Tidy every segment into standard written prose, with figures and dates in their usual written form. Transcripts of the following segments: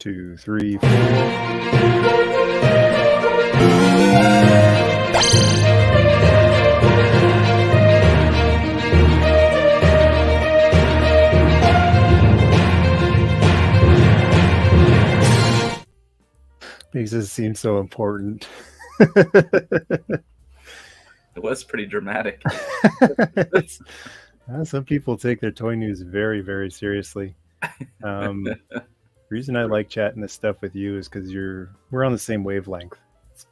2, 3, 4. Makes it seem so important. It was pretty dramatic. Some people take their toy news very, very seriously. The reason I like chatting this stuff with you is because we're on the same wavelength. It's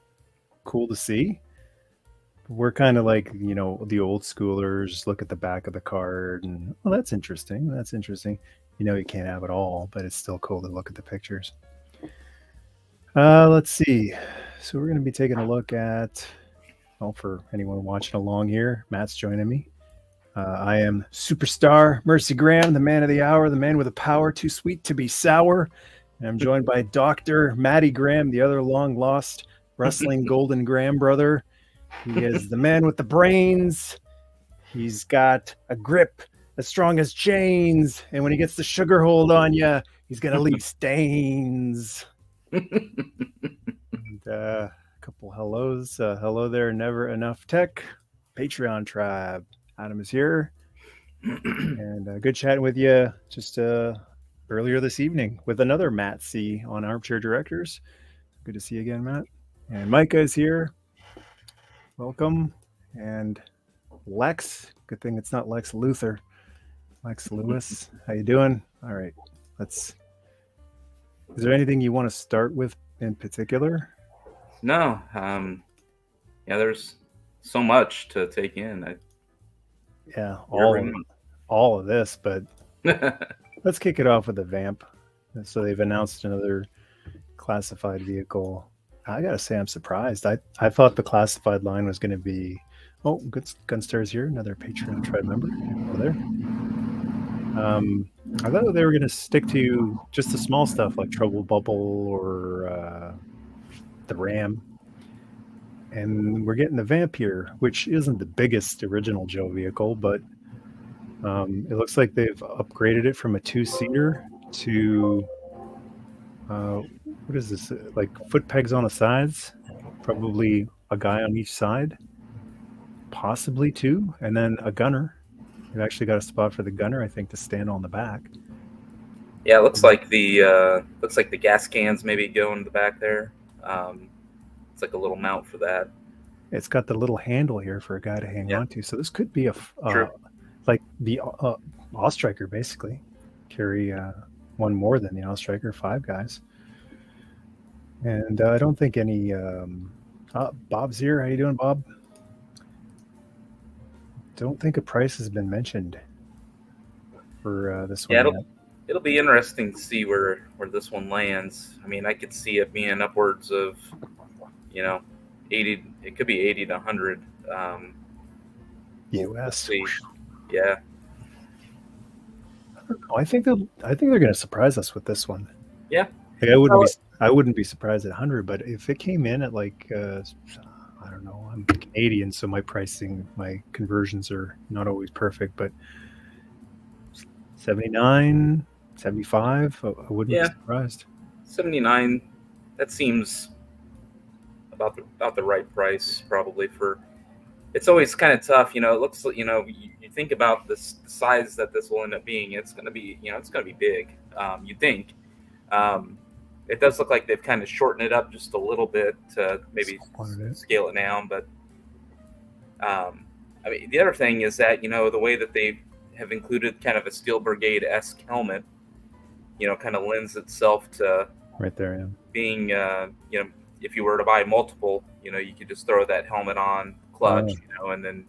cool to see. We're kind of like, the old schoolers look at the back of the card and, well, that's interesting. That's interesting. You can't have it all, but it's still cool to look at the pictures. Let's see. So we're going to be taking a look at, for anyone watching along here, Matt's joining me. I am Superstar Mercy Graham, the man of the hour, the man with a power too sweet to be sour. And I'm joined by Dr. Matty Graham, the other long-lost wrestling Golden Graham brother. He is the man with the brains. He's got a grip as strong as chains. And when he gets the sugar hold on you, he's going to leave stains. And a couple hellos. Hello there, Never Enough Tech. Patreon tribe. Adam is here. And good chatting with you just earlier this evening with another Matt C on Armchair Directors. Good to see you again, Matt. And Micah is here. Welcome. And Lex. Good thing it's not Lex Luthor. Lex Lewis. How you doing? All right. Is there anything you want to start with in particular? No. There's so much to take in. All of this, but let's kick it off with the VAMP. So they've announced another classified vehicle. I gotta say, I'm surprised. I thought the classified line was going to be, good Gunstars here, another Patreon tribe member over there. I thought they were going to stick to just the small stuff like Trouble Bubble or the Ram. And we're getting the VAMP here, which isn't the biggest original Joe vehicle, but it looks like they've upgraded it from a 2-seater to, what is this? Like foot pegs on the sides, probably a guy on each side, possibly 2, and then a gunner. They've actually got a spot for the gunner, I think, to stand on the back. Yeah, it looks like the gas cans maybe go in the back there. It's like a little mount for that. It's got the little handle here for a guy to hang on to. So this could be like the All-Striker, basically. Carry one more than the All-Striker, 5 guys. And I don't think any... Bob's here. How you doing, Bob? Don't think a price has been mentioned for this one. Yeah, it'll be interesting to see where this one lands. I mean, I could see it being upwards of, 80. It could be 80 to 100. US. Yeah. I don't know. I think they're going to surprise us with this one. Yeah. Like I wouldn't be surprised at 100, but if it came in at like I don't know, I'm Canadian, so my conversions are not always perfect, but 79, 75, I wouldn't be surprised. 79, that seems about the right price probably for. It's always kind of tough, it looks like, you think about the size that this will end up being, it's going to be, it's going to be big. You think. It does look like they've kind of shortened it up just a little bit to maybe scale it down. But the other thing is that, the way that they have included kind of a Steel Brigade-esque helmet, kind of lends itself to right there, being, if you were to buy multiple, you could just throw that helmet on, clutch, and then.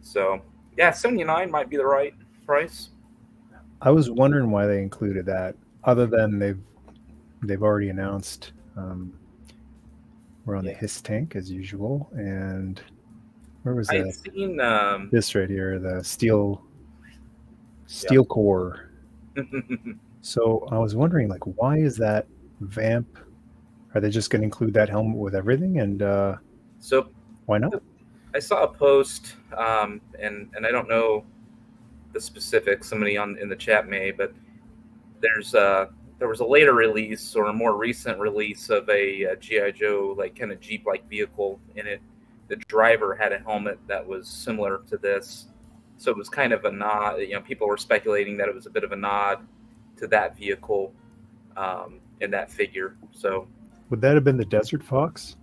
So, 79 might be the right price. I was wondering why they included that, other than they've already announced we're on the HISS tank as usual, and where was that? I've seen this right here, the steel core. So I was wondering, like, why is that VAMP? Are they just going to include that helmet with everything? And so why not? I saw a post, and I don't know the specifics. Somebody in the chat may, but there's there was a later release or a more recent release of a GI Joe like kind of Jeep like vehicle in it. The driver had a helmet that was similar to this, so it was kind of a nod. You know, people were speculating that it was a bit of a nod to that vehicle and that figure. So Would that have been the Desert Fox,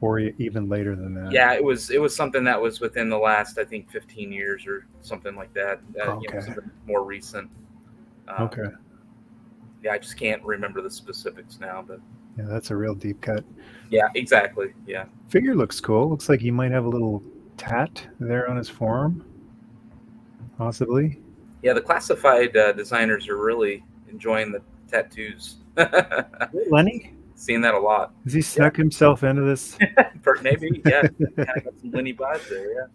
or even later than that? yeah, it was something that was within the last, I think, 15 years or something like that. Okay. You know, something more recent. Okay. Yeah, I just can't remember the specifics now, but Yeah, that's a real deep cut. yeah, exactly. Yeah. Figure looks cool. Looks like he might have a little tat there on his forearm, possibly. Yeah, the classified designers are really enjoying the tattoos. Lenny? Seeing that a lot. Has he snuck himself into this? Maybe, yeah. Kind of got some Lenny vibes there, yeah.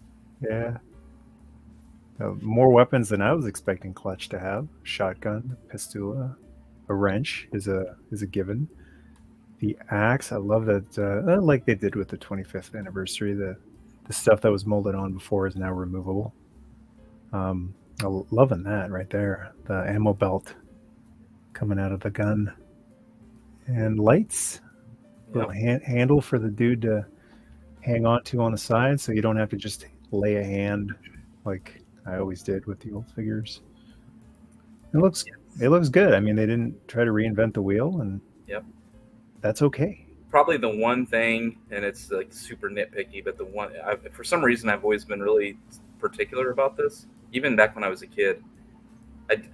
Yeah. More weapons than I was expecting Clutch to have. Shotgun, pistula, a wrench is a given. The axe, I love that. Like they did with the 25th anniversary, the stuff that was molded on before is now removable. Loving that right there. The ammo belt coming out of the gun, and lights. Little handle for the dude to hang on to on the side, so you don't have to just lay a hand like I always did with the old figures. It looks good. I mean, they didn't try to reinvent the wheel, and that's okay. Probably the one thing, and it's like super nitpicky, but the one for some reason I've always been really particular about this, even back when I was a kid.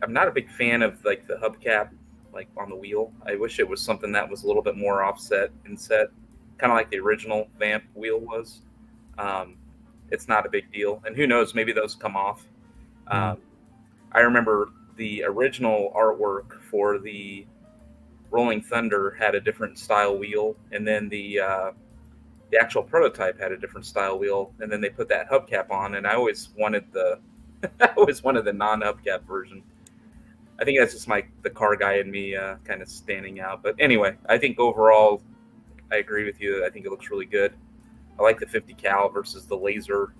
I'm not a big fan of like the hubcap like on the wheel. I wish it was something that was a little bit more offset inset, kind of like the original VAMP wheel was. It's not a big deal, and who knows, maybe those come off. I remember the original artwork for the Rolling Thunder had a different style wheel, and then the actual prototype had a different style wheel, and then they put that hubcap on, and I always wanted the non-hubcap version. I think that's just the car guy in me kind of standing out. But anyway, I think overall, I agree with you. I think it looks really good. I like the 50 cal versus the laser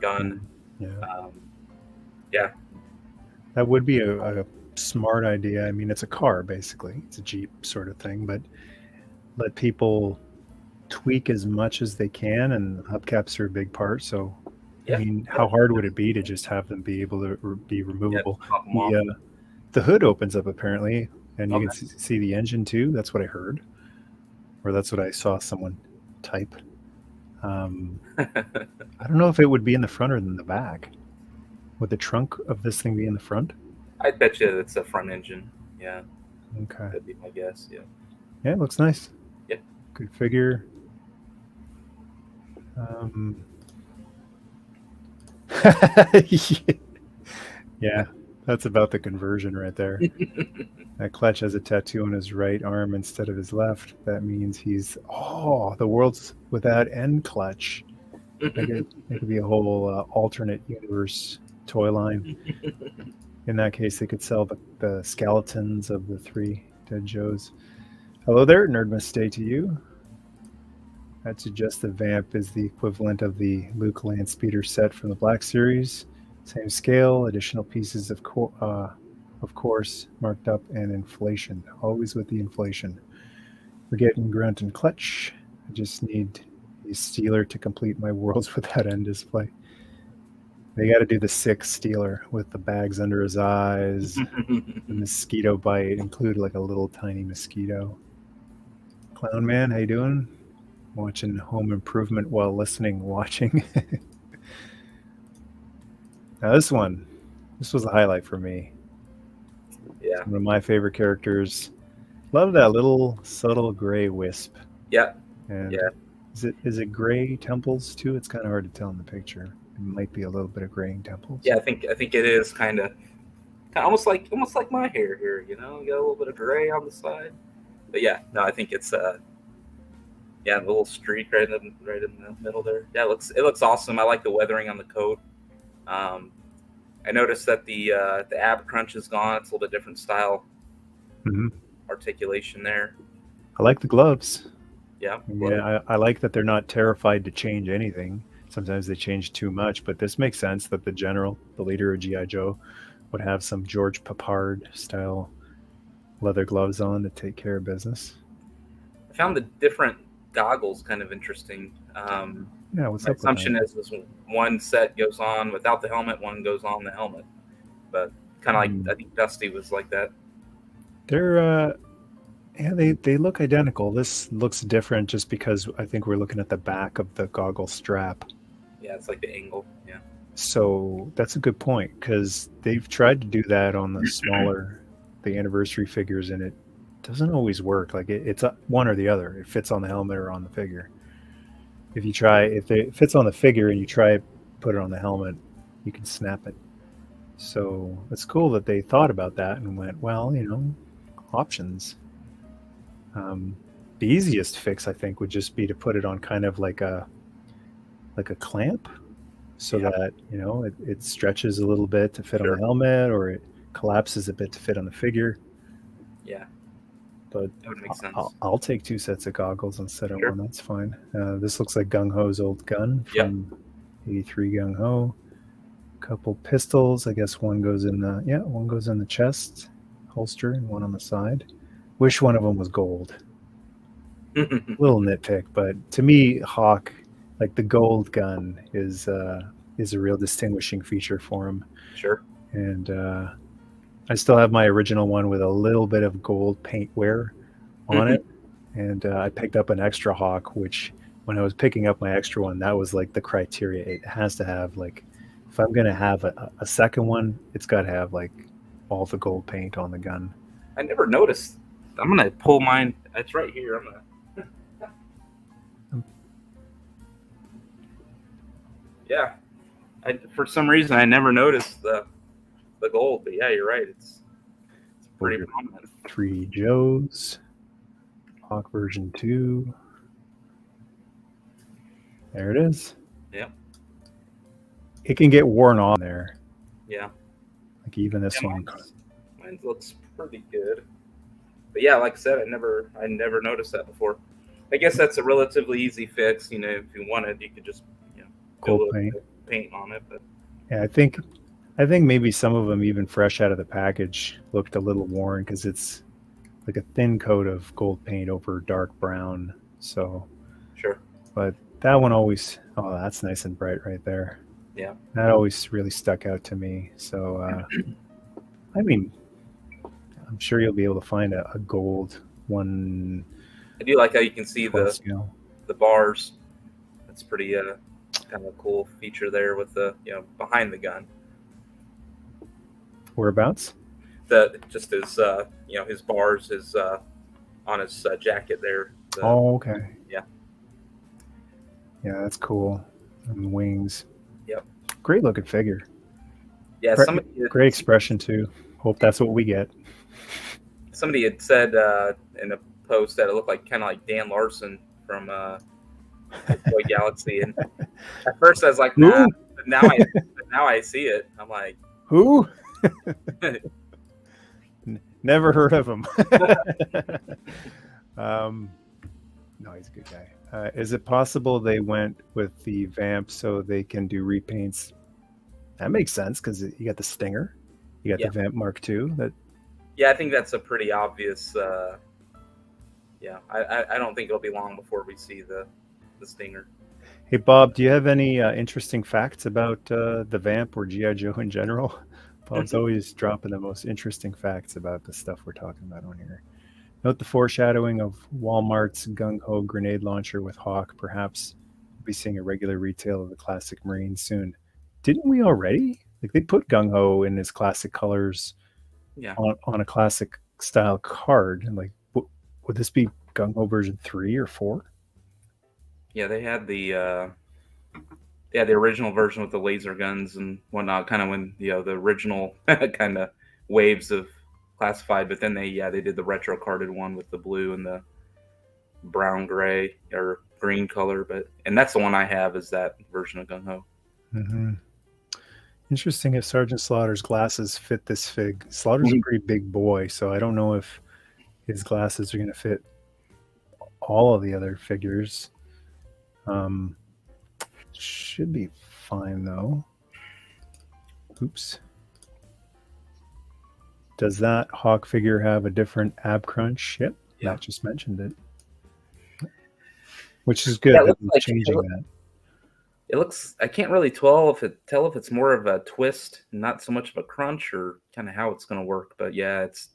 gun. Yeah. That would be a smart idea. I mean, it's a car, basically. It's a Jeep sort of thing, but let people tweak as much as they can, and hubcaps are a big part. So, I mean, how hard would it be to just have them be able to be removable? The hood opens up, apparently, and you can see the engine, too. That's what I heard, or that's what I saw someone type. I don't know if it would be in the front or in the back. Would the trunk of this thing be in the front? I bet you it's a front engine. Yeah. Okay. That'd be my guess. Yeah. Yeah, it looks nice. Yeah. Good figure. Yeah, that's about the conversion right there. That Clutch has a tattoo on his right arm instead of his left. That means he's the world's without end Clutch. It could be a whole alternate universe toy line. In that case, they could sell the skeletons of the 3 dead Joes. Hello there, Nerdmas Day to you. I'd suggest the VAMP is the equivalent of the Luke Land Speeder set from the Black Series. Same scale, additional pieces of course, marked up, and inflation. Always with the inflation. We're getting Grunt and Clutch. I just need a Steeler to complete my Worlds Without End display. They got to do the 6 Steeler with the bags under his eyes, the mosquito bite, include like a little tiny mosquito. Clown Man, how you doing? Watching Home Improvement while watching. Now this was a highlight for me. Yeah. It's one of my favorite characters. Love that little subtle gray wisp. Yeah. And is it gray temples too? It's kind of hard to tell in the picture. It might be a little bit of graying temples. Yeah, I think it is kind of almost like my hair here. You know, you got a little bit of gray on the side. But yeah, no, I think it's a little streak right in the middle there. Yeah, it looks awesome. I like the weathering on the coat. I noticed that the ab crunch is gone. It's a little bit different style articulation there. I like the gloves. Yeah. I like that they're not terrified to change anything. Sometimes they change too much, but this makes sense that the leader of G.I. Joe, would have some George Papard style leather gloves on to take care of business. I found the different goggles kind of interesting. Yeah, what's My up with assumption that? is this one set goes on without the helmet, one goes on the helmet. But kind of like I think Dusty was like that. They're yeah, they look identical. This looks different just because I think we're looking at the back of the goggle strap. Yeah, it's like the angle. Yeah. So that's a good point because they've tried to do that on the smaller, the anniversary figures, and it doesn't always work. Like it's one or the other. It fits on the helmet or on the figure. If it fits on the figure and you try put it on the helmet, you can snap it. So it's cool that they thought about that and went, well, options. Um, the easiest fix, I think, would just be to put it on kind of like a clamp, so Yeah. that it stretches a little bit to fit on Sure. the helmet, or it collapses a bit to fit on the figure. Yeah. But That would make sense. I'll take 2 sets of goggles instead of Sure. one. That's fine. This looks like Gung Ho's old gun Yep. from '83 Gung Ho. Couple pistols. I guess one goes in the chest holster and one on the side. Wish one of them was gold. Little nitpick, but to me, Hawk, like the gold gun, is a real distinguishing feature for him. Sure. And I still have my original one with a little bit of gold paint wear on it. And I picked up an extra Hawk, which when I was picking up my extra one, that was like the criteria. It has to have, like, if I'm going to have a second one, it's got to have like all the gold paint on the gun. I never noticed. I'm gonna pull mine. It's right here. I'm gonna. Yeah. For some reason I never noticed the gold, but yeah, you're right. It's pretty prominent. 3 Joes. Hawk version 2. There it is. Yeah. It can get worn on there. Yeah. Like even this one. Mine looks pretty good. But yeah, like I said, I never noticed that before. I guess that's a relatively easy fix. If you wanted, you could just Gold paint. Paint on it. But yeah, I think maybe some of them, even fresh out of the package, looked a little worn because it's like a thin coat of gold paint over dark brown. So sure. But that one always, that's nice and bright right there. Yeah. That always really stuck out to me. So I mean, I'm sure you'll be able to find a gold one. I do like how you can see the bars. That's pretty kind of a cool feature there with the behind the gun. Whereabouts? Just his his bars is on his jacket there. Okay. Yeah. Yeah, that's cool. And the wings. Yep. Great looking figure. Yeah. Great expression too. Hope that's what we get. Somebody had said in a post that it looked kind of like Dan Larson from Toy Galaxy, and at first I was like, nah. But now I see it. I'm like, who? Never heard of him. No, he's a good guy. Is it possible they went with the VAMP so they can do repaints? That makes sense because you got the Stinger, you got the VAMP Mark II. Yeah, I think that's a pretty obvious. Yeah, I don't think it'll be long before we see the Stinger. Hey Bob, do you have any interesting facts about the VAMP or G.I. Joe in general? Bob's always dropping the most interesting facts about the stuff we're talking about on here. Note the foreshadowing of Walmart's Gung Ho grenade launcher with Hawk. Perhaps we'll be seeing a regular retail of the classic Marine soon. Didn't we already? Like, they put Gung Ho in his classic colors on a classic style card. And like, would this be Gung Ho version 3 or 4? Yeah, they had the original version with the laser guns and whatnot, kind of when the original kind of waves of classified, but then they did the retro carded one with the blue and the brown gray or green color, and that's the one I have, is that version of Gung Ho. Mm-hmm. Interesting if Sergeant Slaughter's glasses fit this fig. Slaughter's a pretty big boy, so I don't know if his glasses are going to fit all of the other figures. Should be fine though. Oops. Does that Hawk figure have a different ab crunch? Yep, Yeah. Matt just mentioned it. Which is good Yeah, it that looks he's like- changing that. It looks. I can't really tell if it's more of a twist, not so much of a crunch, or kind of how it's going to work. But yeah, it's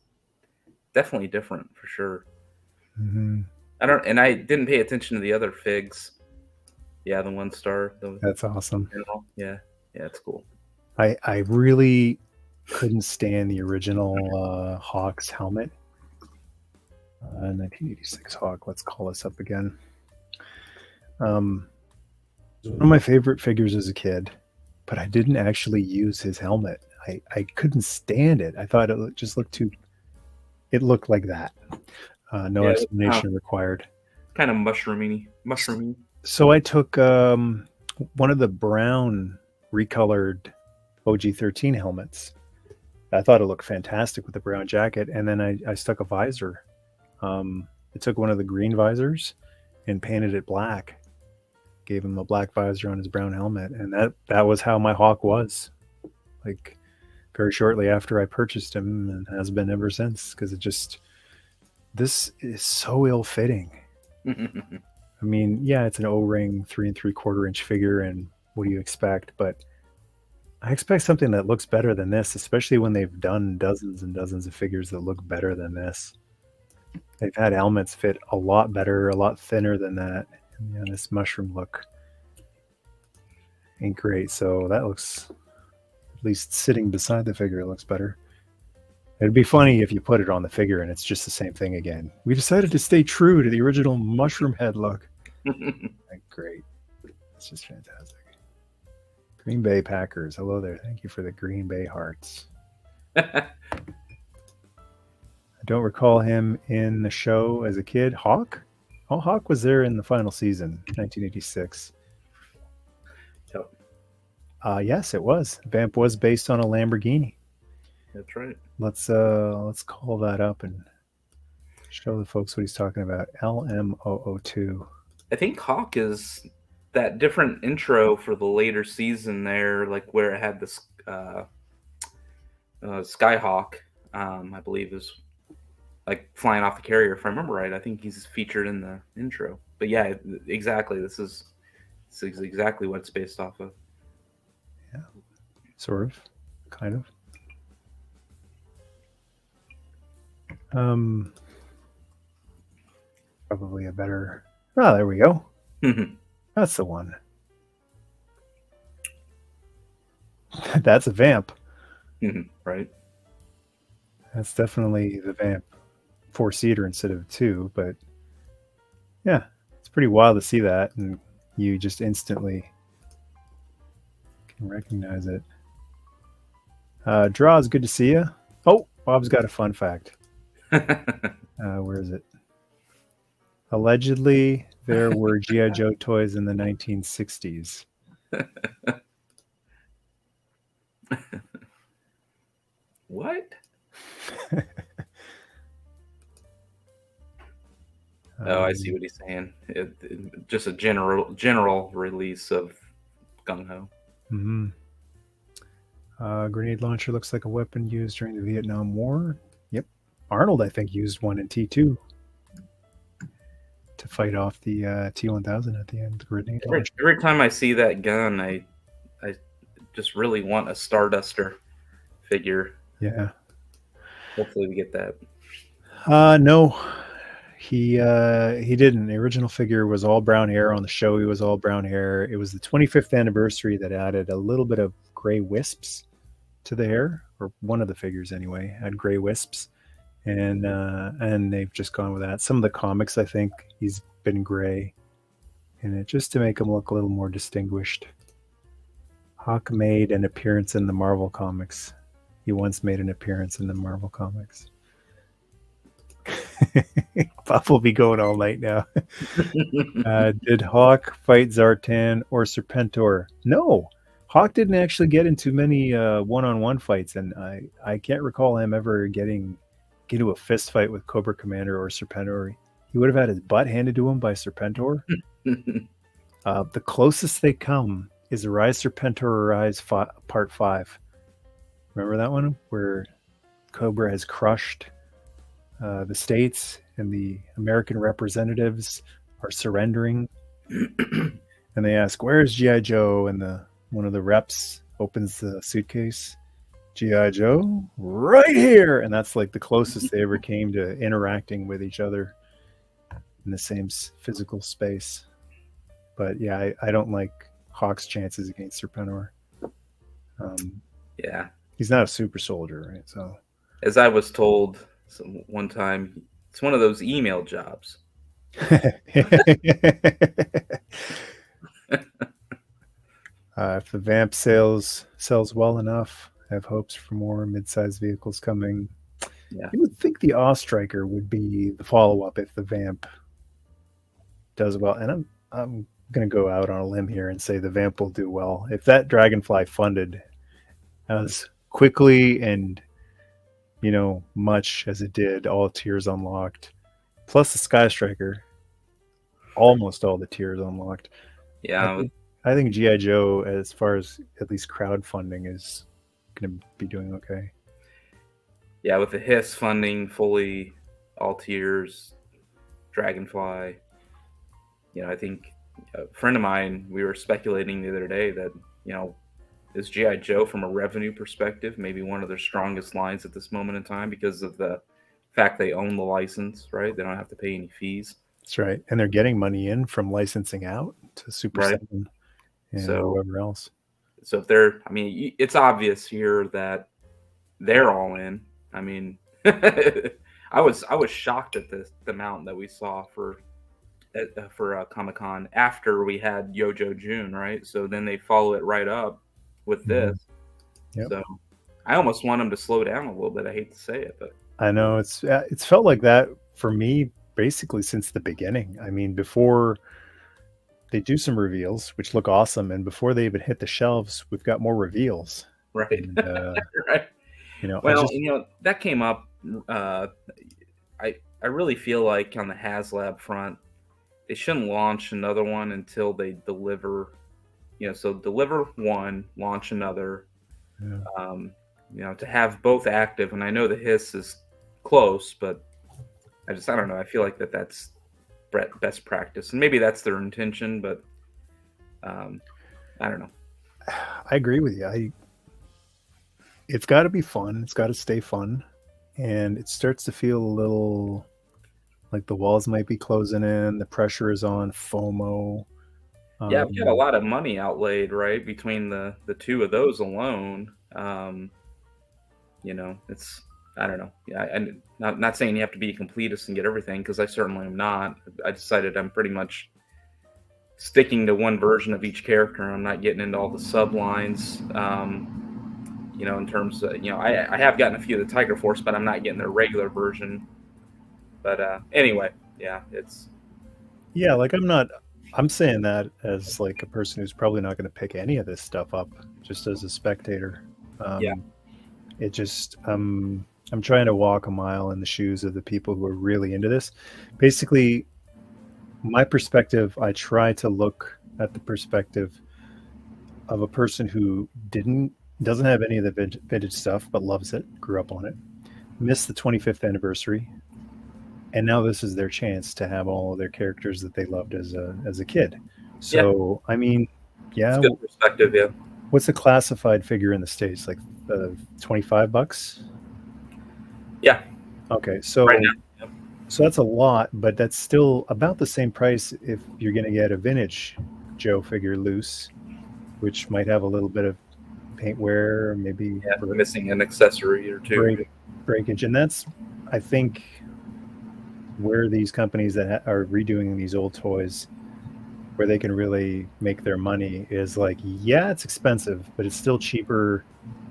definitely different for sure. Mm-hmm. I didn't pay attention to the other figs. Yeah, the 1-star. That's awesome. Yeah, it's cool. I really couldn't stand the original Hawk's helmet. 1986 Hawk. Let's call this up again. One of my favorite figures as a kid, but I didn't actually use his helmet. I couldn't stand it. I thought it just looked too. It looked like that. No explanation required. Kind of mushroomy. So I took one of the brown recolored OG-13 helmets. I thought it looked fantastic with the brown jacket, and then I stuck a visor. I took one of the green visors and painted it black. Gave him a black visor on his brown helmet, and that was how my Hawk was. Like very shortly after I purchased him, and has been ever since. Because this is so ill-fitting. I mean, yeah, it's an O-ring 3 3/4 inch figure, and what do you expect? But I expect something that looks better than this, especially when they've done dozens and dozens of figures that look better than this. They've had helmets fit a lot better, a lot thinner than that. And yeah, this mushroom look ain't great. So that looks, at least sitting beside the figure, it looks better. It'd be funny if you put it on the figure and it's just the same thing again. We decided to stay true to the original mushroom head look. Like, great. It's just fantastic. Green Bay Packers. Hello there. Thank you for the Green Bay hearts. I don't recall him in the show as a kid. Hawk? Oh, Hawk was there in the final season, 1986. Yep. Yes, it was. VAMP was based on a Lamborghini. That's right. Let's call that up and show the folks what he's talking about. LM002. I think Hawk is that different intro for the later season there, like where it had this Skyhawk, I believe is like flying off the carrier. If I remember right, I think he's featured in the intro. But yeah, exactly. This is exactly what it's based off of. Yeah, sort of, kind of. Probably a better. Oh, there we go. That's the one. That's a VAMP. Right. That's definitely the VAMP 4-seater instead of 2, but yeah, it's pretty wild to see that, and you just instantly can recognize it. Draws, good to see you. Oh, Bob's got a fun fact. Where is it? Allegedly, there were G.I. Joe toys in the 1960s. What? Oh, I see what he's saying. Just a general release of Gung Ho. Mm-hmm. Grenade launcher looks like a weapon used during the Vietnam War. Yep. Arnold, I think, used one in T2 to fight off the T-1000 at the end. The grenade launcher. Every time I see that gun, I just really want a Starduster figure. Yeah. Hopefully we get that. No. He didn't. The original figure was all brown hair. On the show, he was all brown hair. It was the 25th anniversary that added a little bit of gray wisps to the hair, or one of the figures anyway, had gray wisps. And they've just gone with that. Some of the comics, I think, he's been gray in it just to make him look a little more distinguished. Hawk made an appearance in the Marvel comics. He once made an appearance in the Marvel comics. Buff will be going all night now. Did Hawk fight Zartan or Serpentor? No. Hawk didn't actually get into many one-on-one fights, and I can't recall him ever getting into a fist fight with Cobra Commander or Serpentor. He would have had his butt handed to him by Serpentor. The closest they come is Arise Serpentor Arise Part 5. Remember that one? Where Cobra has crushed the states, and the American representatives are surrendering. And they ask, "Where's GI Joe?" And one of the reps opens the suitcase. GI Joe, right here, and that's like the closest they ever came to interacting with each other in the same physical space. But yeah, I don't like Hawk's chances against Serpenor. Yeah, he's not a super soldier, right? So, as I was told one time, it's one of those email jobs. If the VAMP sells well enough, I have hopes for more mid-sized vehicles coming. Yeah. You would think the Awe-Striker would be the follow-up if the VAMP does well. And I'm going to go out on a limb here and say the VAMP will do well. If that Dragonfly funded as quickly and, much as it did, all tiers unlocked, plus the Sky Striker, almost all the tiers unlocked. Yeah. I think G.I. Joe, as far as at least crowdfunding, is going to be doing okay. Yeah, with the HISS funding fully, all tiers, Dragonfly. I think a friend of mine, we were speculating the other day that, is G.I. Joe from a revenue perspective maybe one of their strongest lines at this moment in time because of the fact they own the license, right? They don't have to pay any fees. That's right. And they're getting money in from licensing out to Super 7 and whoever else. So if they're, it's obvious here that they're all in. I was shocked at the amount that we saw for Comic-Con after we had Yojo June, right? So then they follow it right up with this. Yep. So I almost want them to slow down a little bit. I hate to say it, but I know it's felt like that for me basically since the beginning. Before they do some reveals, which look awesome, and before they even hit the shelves, we've got more reveals. Right. And, right. That came up. I really feel like on the HasLab front, they shouldn't launch another one until they deliver. So deliver one, launch another. Yeah. To have both active, and I know the HISS is close, but I don't know. I feel like that's best practice, and maybe that's their intention, but I don't know. I agree with you. It's got to be fun. It's got to stay fun, and it starts to feel a little like the walls might be closing in. The pressure is on. FOMO. Yeah, we've got a lot of money outlaid, right, between the two of those alone. It's I don't know. Yeah, and not saying you have to be a completist and get everything, because I certainly am not. I decided I'm pretty much sticking to one version of each character. I'm not getting into all the sublines. In terms of, I have gotten a few of the Tiger Force, but I'm not getting their regular version. But anyway, yeah, it's... Yeah, like I'm saying that as like a person who's probably not going to pick any of this stuff up, just as a spectator. It just, I'm trying to walk a mile in the shoes of the people who are really into this. Basically, my perspective, I try to look at the perspective of a person who doesn't have any of the vintage stuff, but loves it, grew up on it, missed the 25th anniversary, and now this is their chance to have all of their characters that they loved as a kid. So, it's good perspective, yeah. What's a classified figure in the States? Like $25? Yeah. Okay, so right now. Yep. So that's a lot, but that's still about the same price if you're going to get a vintage Joe figure loose, which might have a little bit of paint wear, maybe missing an accessory or two, breakage, and that's, I think, where these companies that are redoing these old toys, where they can really make their money, is like, yeah, it's expensive, but it's still cheaper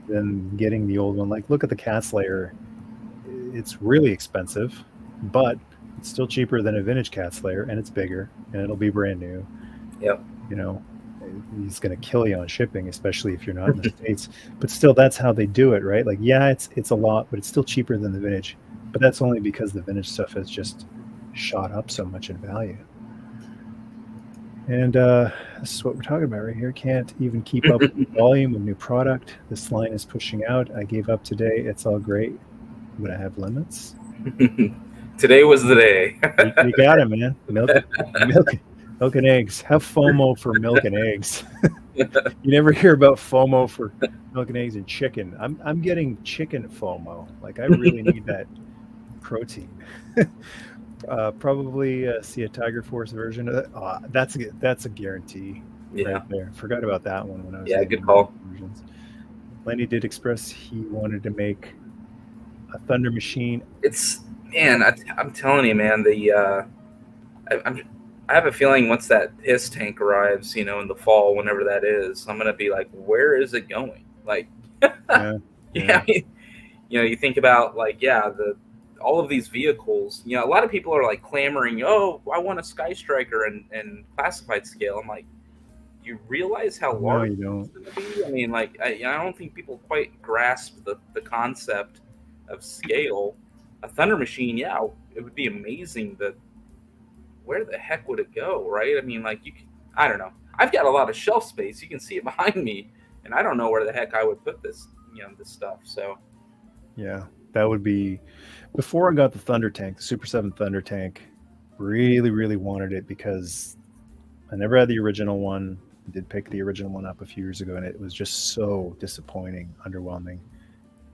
than getting the old one. Like, look at the Cat Slayer. It's really expensive, but it's still cheaper than a vintage Cat Slayer, and it's bigger, and it'll be brand new. Yep. He's going to kill you on shipping, especially if you're not in the States. But still, that's how they do it, right? Like, yeah, it's a lot, but it's still cheaper than the vintage. But that's only because the vintage stuff has just shot up so much in value. And this is what we're talking about right here. Can't even keep up with the volume of new product. This line is pushing out. I gave up today. It's all great. Would I have limits? Today was the day. You got it, man. Milk and eggs. Have FOMO for milk and eggs. You never hear about FOMO for milk and eggs and chicken. I'm getting chicken FOMO. Like I really need that protein. Probably see a Tiger Force version of that. That's a guarantee. Yeah, right there. Forgot about that one when I was. Yeah, good call. Versions. Lenny did express he wanted to make a Thunder Machine. It's man, I'm telling you, man. I have a feeling once that HISS tank arrives, in the fall, whenever that is, I'm gonna be like, where is it going? Like, Yeah. I mean, you think about like, all of these vehicles. A lot of people are like clamoring, oh, I want a Sky Striker and classified scale. I'm like, do you realize how large it's going to be? I mean, like, I don't think people quite grasp the concept of scale. A Thunder Machine, it would be amazing, but where the heck would it go, right? I mean, like, I don't know. I've got a lot of shelf space. You can see it behind me, and I don't know where the heck I would put this, this stuff. So, yeah, that would be before I got the Thunder Tank, the Super 7 Thunder Tank. Really, really wanted it because I never had the original one. I did pick the original one up a few years ago, and it was just so disappointing, underwhelming.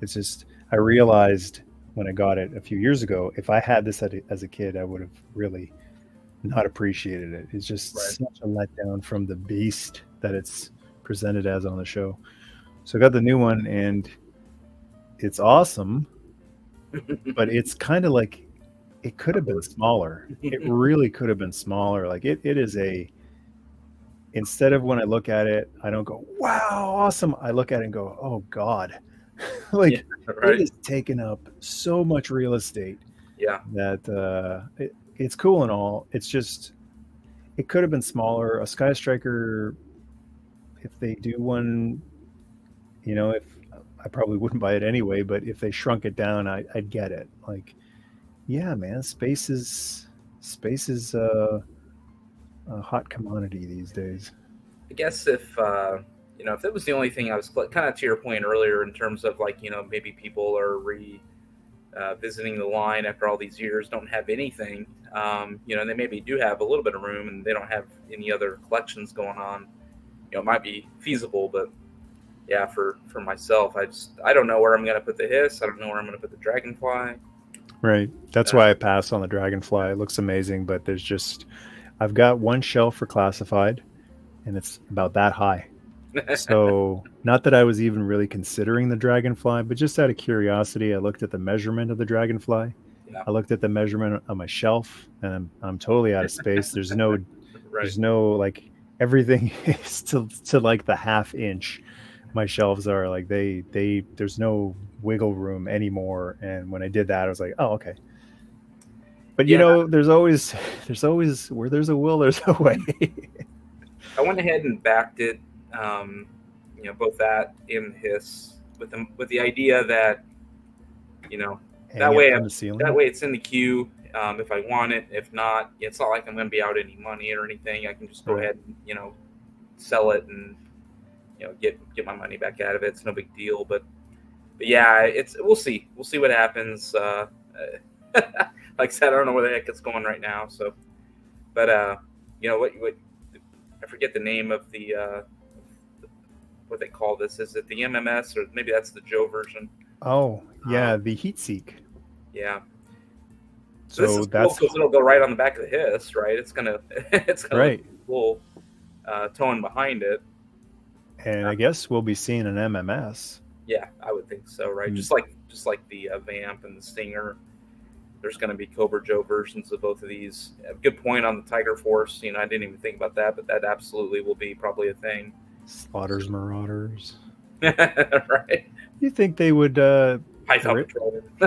It's just, I realized when I got it a few years ago, if I had this as a kid, I would have really not appreciated it. It's just such a letdown from the beast that it's presented as on the show. So I got the new one, and it's awesome, but it's kind of like it could have been smaller. It really could have been smaller. Like it is instead of when I look at it, I don't go, wow, awesome. I look at it and go, oh God. Like it is taking up so much real estate. Yeah. That it's cool and all. It's just, it could have been smaller. A Sky Striker, if they do one, if I probably wouldn't buy it anyway, but if they shrunk it down, I'd get it. Like, yeah, man, space is a hot commodity these days. I guess if that was the only thing I was kind of to your point earlier in terms of like, maybe people are visiting the line after all these years, don't have anything, they maybe do have a little bit of room and they don't have any other collections going on. It might be feasible, but yeah, for myself, I don't know where I'm going to put the HISS. I don't know where I'm going to put the Dragonfly. Right. That's why I passed on the Dragonfly. It looks amazing, but I've got one shelf for classified, and it's about that high. So not that I was even really considering the Dragonfly, but just out of curiosity, I looked at the measurement of the Dragonfly. Yeah. I looked at the measurement on my shelf, and I'm totally out of space. There's no, there's no, like, everything is to like the half inch. My shelves are like, there's no wiggle room anymore. And when I did that, I was like, oh, okay. But there's always where there's a will, there's a way. I went ahead and backed it, both that and HISS with the idea that, that way it's in the queue if I want it. If not, it's not like I'm going to be out any money or anything. I can just go ahead and sell it and get my money back out of it. It's no big deal. But yeah, we'll see what happens. Like I said, I don't know where the heck it's going right now. So, but what I forget the name of the what they call this. Is it the MMS or maybe that's the Joe version? Oh yeah, the Heatseek. Yeah. So that's cool because it'll go right on the back of the HISS, right? It's gonna right. Cool towing behind it. And I guess we'll be seeing an MMS. Yeah, I would think so, right? Mm-hmm. Just like the VAMP and the Stinger. There's going to be Cobra Joe versions of both of these. Good point on the Tiger Force. I didn't even think about that, but that absolutely will be probably a thing. Slaughters Marauders. Right. You think they would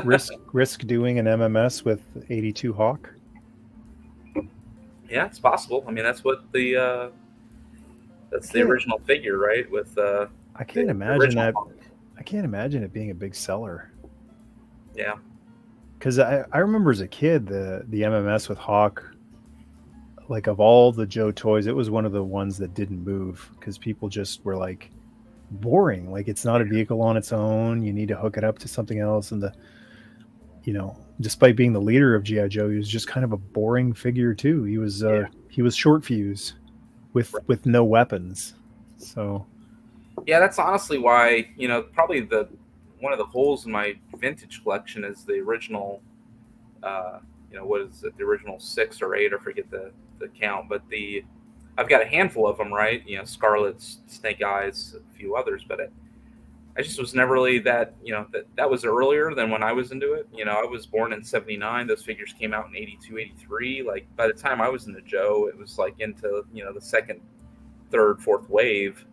risk doing an MMS with 82 Hawk? Yeah, it's possible. I mean, that's what the original figure, right? With I can't imagine that. Hawk. I can't imagine it being a big seller. Yeah. Because I remember as a kid, the MMS with Hawk, like of all the Joe toys, it was one of the ones that didn't move because people just were like, boring. Like it's not a vehicle on its own. You need to hook it up to something else. And you know, despite being the leader of GI Joe, he was just kind of a boring figure too. He was short fuse with no weapons. So Yeah, that's honestly why, you know, probably the one of the holes in my vintage collection is the original. You know, what is it? The original 6 or 8? I forget the count, but I've got a handful of them, right? You know, Scarlet's, Snake Eyes, a few others, but I just was never really that, you know, that was earlier than when I was into it. You know, I was born in 79. Those figures came out in 82, 83. Like, by the time I was into Joe, it was like into, you know, the second, third, fourth wave.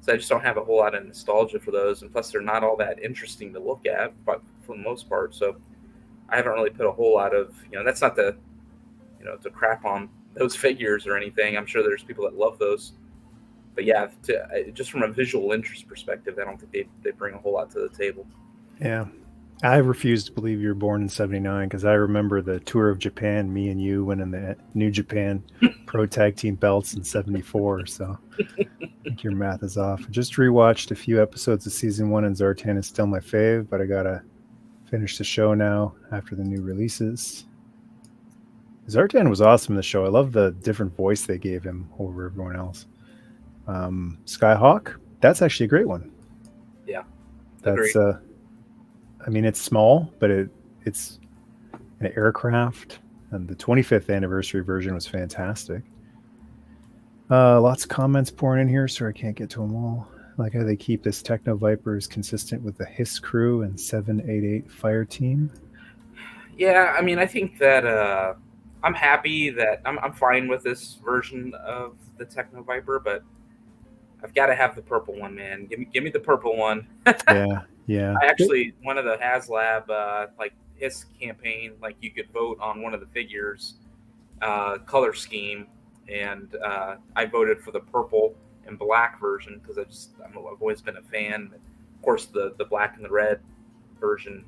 So I just don't have a whole lot of nostalgia for those. And plus, they're not all that interesting to look at, but for the most part. So I haven't really put a whole lot of, you know, that's not the, you know, to crap on those figures or anything. I'm sure there's people that love those. But yeah, just from a visual interest perspective, I don't think they bring a whole lot to the table. yeah, I refuse to believe you were born in '79 because I remember the tour of Japan. Me and you winning the New Japan Pro Tag Team belts in '74. So I think your math is off. I just rewatched a few episodes of season 1, and Zartan is still my fave, but I gotta finish the show now after the new releases. Zartan was awesome in the show. I love the different voice they gave him over everyone else. Skyhawk, that's actually a great one. Yeah, that's I mean, it's small, but it's an aircraft, and the 25th anniversary version was fantastic. Lots of comments pouring in here, so I can't get to them all. Like how they keep this Techno-Viper is consistent with the HISS crew and 788 fire team. Yeah, I mean, I think that I'm happy that I'm fine with this version of the Techno-Viper, but I've got to have the purple one, man. Give me the purple one. Yeah. I actually, one of the HasLab like his campaign, like you could vote on one of the figures color scheme, and I voted for the purple and black version because I've always been a fan. Of course, the black and the red version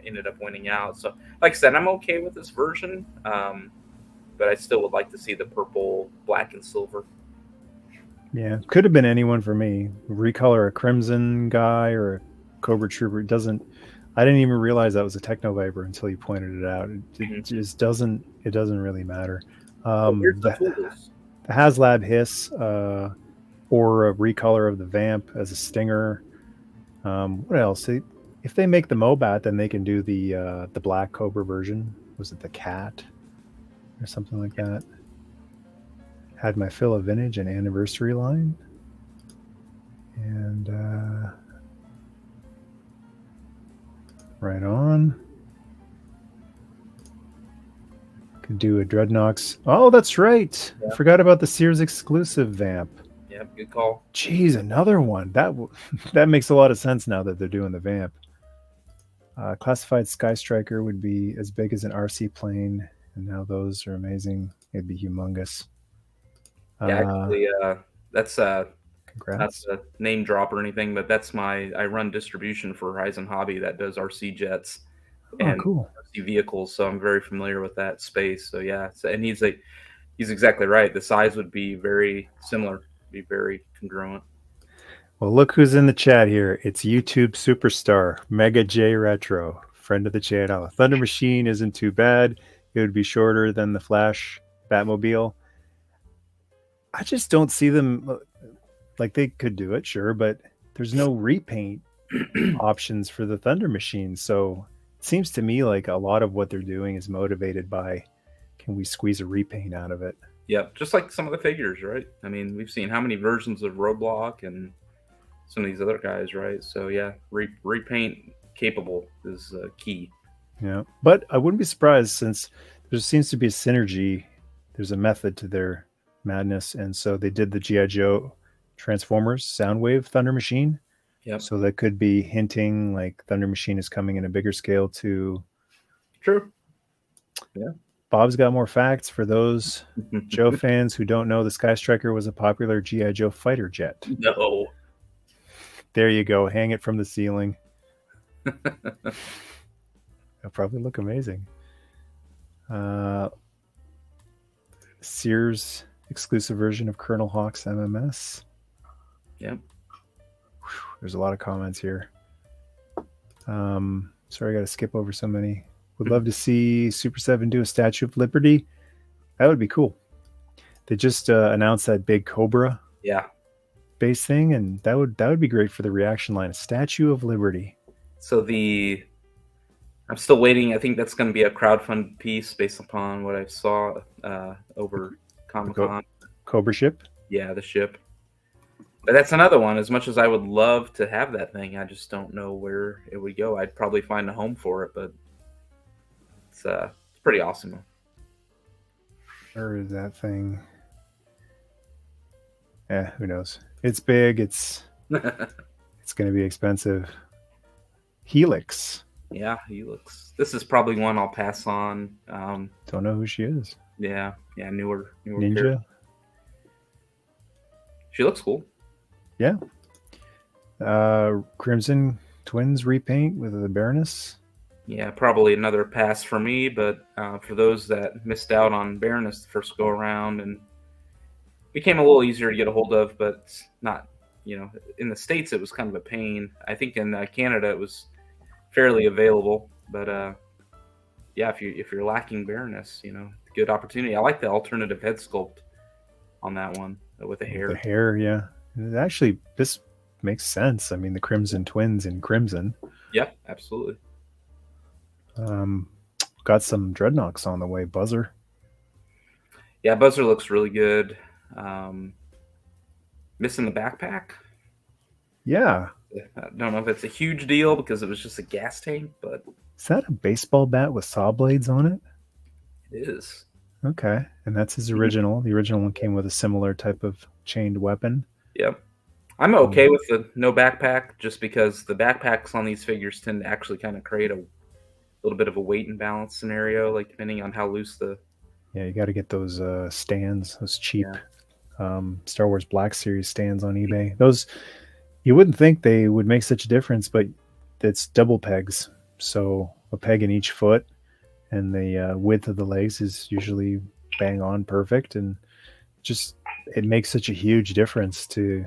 ended up winning out. So, like I said, I'm okay with this version, but I still would like to see the purple, black, and silver. Yeah, could have been anyone for me. Recolor a Crimson guy or a Cobra Trooper. I didn't even realize that was a Techno-Viper until you pointed it out. It just doesn't. It doesn't really matter. The HasLab Hiss or a recolor of the Vamp as a Stinger. What else? If they make the Mobat, then they can do the Black Cobra version. Was it the Cat or something like that? Had my fill of vintage and anniversary line, and right on. Could do a Dreadnoks. Oh, that's right. Yeah. I forgot about the Sears exclusive Vamp. Yeah, good call. Geez, another one. That makes a lot of sense now that they're doing the Vamp. Classified Sky Striker would be as big as an RC plane, and now those are amazing. It'd be humongous. Yeah, actually, that's congrats. Not a name drop or anything, but that's I run distribution for Horizon Hobby that does RC jets and cool. RC vehicles, so I'm very familiar with that space. So yeah, and he's exactly right. The size would be very similar, be very congruent. Well, look who's in the chat here. It's YouTube superstar Mega J Retro, friend of the channel. Thunder Machine isn't too bad. It would be shorter than the Flash Batmobile. I just don't see them, like they could do it, sure, but there's no repaint options for the Thunder Machine. So it seems to me like a lot of what they're doing is motivated by, can we squeeze a repaint out of it? Yeah, just like some of the figures, right? I mean, we've seen how many versions of Roadblock and some of these other guys, right? So yeah, repaint capable is key. Yeah, but I wouldn't be surprised since there seems to be a synergy. There's a method to their madness, and so they did the G.I. Joe Transformers Soundwave Thunder Machine. Yeah. So that could be hinting like Thunder Machine is coming in a bigger scale to. True. Yeah. Bob's got more facts for those Joe fans who don't know. The Sky Striker was a popular G.I. Joe fighter jet. No. There you go. Hang it from the ceiling. It'll probably look amazing. Sears exclusive version of Colonel Hawk's MMS. Yep. There's a lot of comments here. Sorry, I got to skip over so many. Would love to see Super 7 do a Statue of Liberty. That would be cool. They just announced that big Cobra base thing, and that would be great for the reaction line. A Statue of Liberty. So I'm still waiting. I think that's going to be a crowdfund piece based upon what I saw over Comic-Con. Cobra ship? Yeah, the ship. But that's another one. As much as I would love to have that thing, I just don't know where it would go. I'd probably find a home for it, but it's pretty awesome. Where is that thing? Yeah, who knows? It's big. It's it's going to be expensive. Helix. Yeah, Helix. This is probably one I'll pass on. Don't know who she is. Yeah, newer Ninja. Character. She looks cool. Yeah. Crimson Twins repaint with the Baroness. Yeah, probably another pass for me, but for those that missed out on Baroness the first go around, and became a little easier to get a hold of, but not, in the States it was kind of a pain. I think in Canada it was fairly available, but yeah, if you're lacking Baroness, good opportunity. I like the alternative head sculpt on that one with the hair. The hair, yeah. Actually, this makes sense. I mean, the Crimson Twins in crimson. Yeah, absolutely. Got some Dreadnoks on the way. Buzzer. Yeah, Buzzer looks really good. Missing the backpack. Yeah. I don't know if it's a huge deal because it was just a gas tank, but is that a baseball bat with saw blades on it? It is. Okay, and that's his original. The original one came with a similar type of chained weapon. Yep. I'm okay with the no backpack just because the backpacks on these figures tend to actually kind of create a little bit of a weight imbalance scenario, like depending on how loose the... Yeah, you got to get those stands, those cheap Star Wars Black Series stands on eBay. Those, you wouldn't think they would make such a difference, but it's double pegs. So a peg in each foot, and the width of the legs is usually bang on perfect, and just it makes such a huge difference to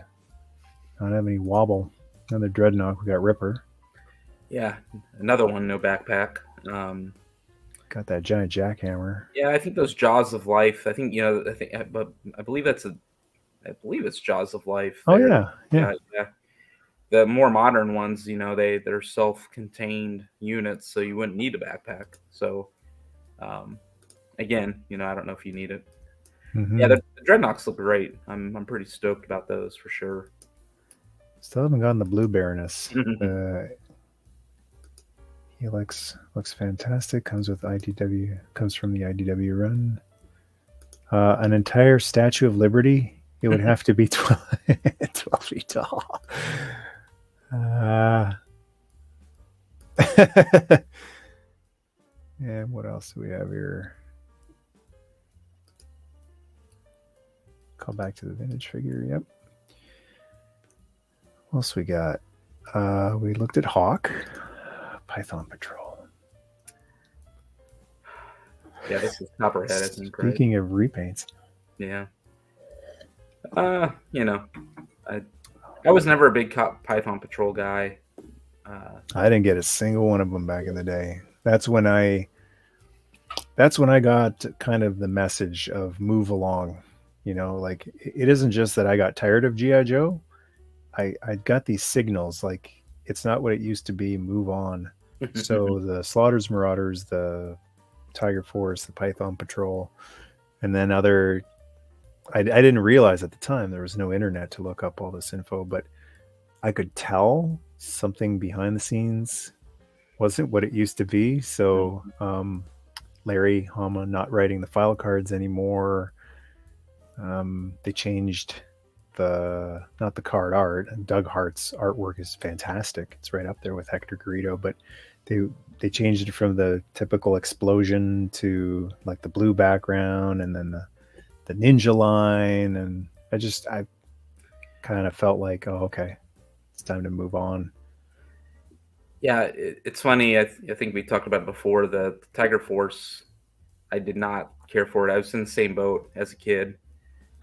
not have any wobble. Another Dreadnought, we got Ripper. Yeah, another one, no backpack. Got that giant jackhammer. Yeah, I think those Jaws of Life. I think but I believe it's Jaws of Life. Oh yeah. The more modern ones, they're self-contained units, so you wouldn't need a backpack. So, again, I don't know if you need it. Mm-hmm. Yeah, the Dreadnoks look great. I'm pretty stoked about those for sure. Still haven't gotten the Blue Baroness. Helix looks fantastic. Comes with IDW. Comes from the IDW run. An entire Statue of Liberty. It would have to be 12 feet tall. And what else do we have here? Call back to the vintage figure. Yep. What else we got? We looked at Hawk. Python Patrol. Yeah, this is Copperhead, I think. Speaking of repaints. Yeah. I was never a big Python Patrol guy. I didn't get a single one of them back in the day. That's when I got kind of the message of move along. Like it isn't just that I got tired of G.I. Joe. I got these signals like it's not what it used to be. Move on. So the Slaughters Marauders, the Tiger Force, the Python Patrol, and then other. I didn't realize at the time there was no internet to look up all this info, but I could tell something behind the scenes wasn't what it used to be. So Larry Hama not writing the file cards anymore. They changed not the card art. Doug Hart's artwork is fantastic. It's right up there with Hector Garrido, but they changed it from the typical explosion to like the blue background and then the ninja line, and I kind of felt like, oh, okay, it's time to move on. Yeah, it's funny. I think we talked about it before. The Tiger Force, I did not care for it. I was in the same boat as a kid.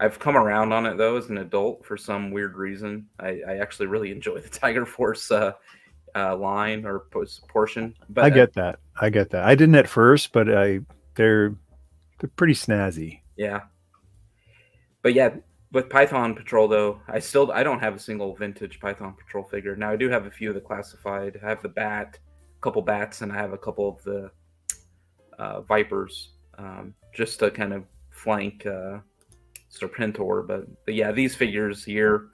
I've come around on it though as an adult for some weird reason. I actually really enjoy the Tiger Force line or portion. But I get that. I didn't at first, but they're pretty snazzy. Yeah. But yeah, with Python Patrol though, I don't have a single vintage Python Patrol figure. Now I do have a few of the classified. I have the Bat, a couple Bats, and I have a couple of the Vipers, just to kind of flank Serpentor. But yeah, these figures here,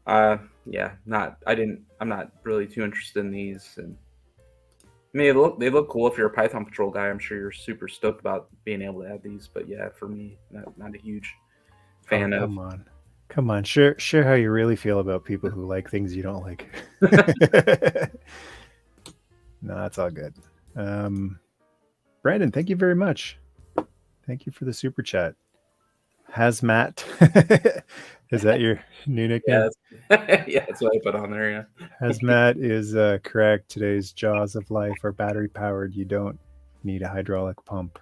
I'm not really too interested in these. And I mean, they look cool if you're a Python Patrol guy. I'm sure you're super stoked about being able to add these. But yeah, for me, not a huge fan of. Come on, share how you really feel about people who like things you don't like. No, that's all good. Brandon, thank you very much. Thank you for the super chat. Hazmat. Is that your new nickname? Yeah, that's what I put on there. Yeah. Hazmat is correct. Today's Jaws of Life are battery powered. You don't need a hydraulic pump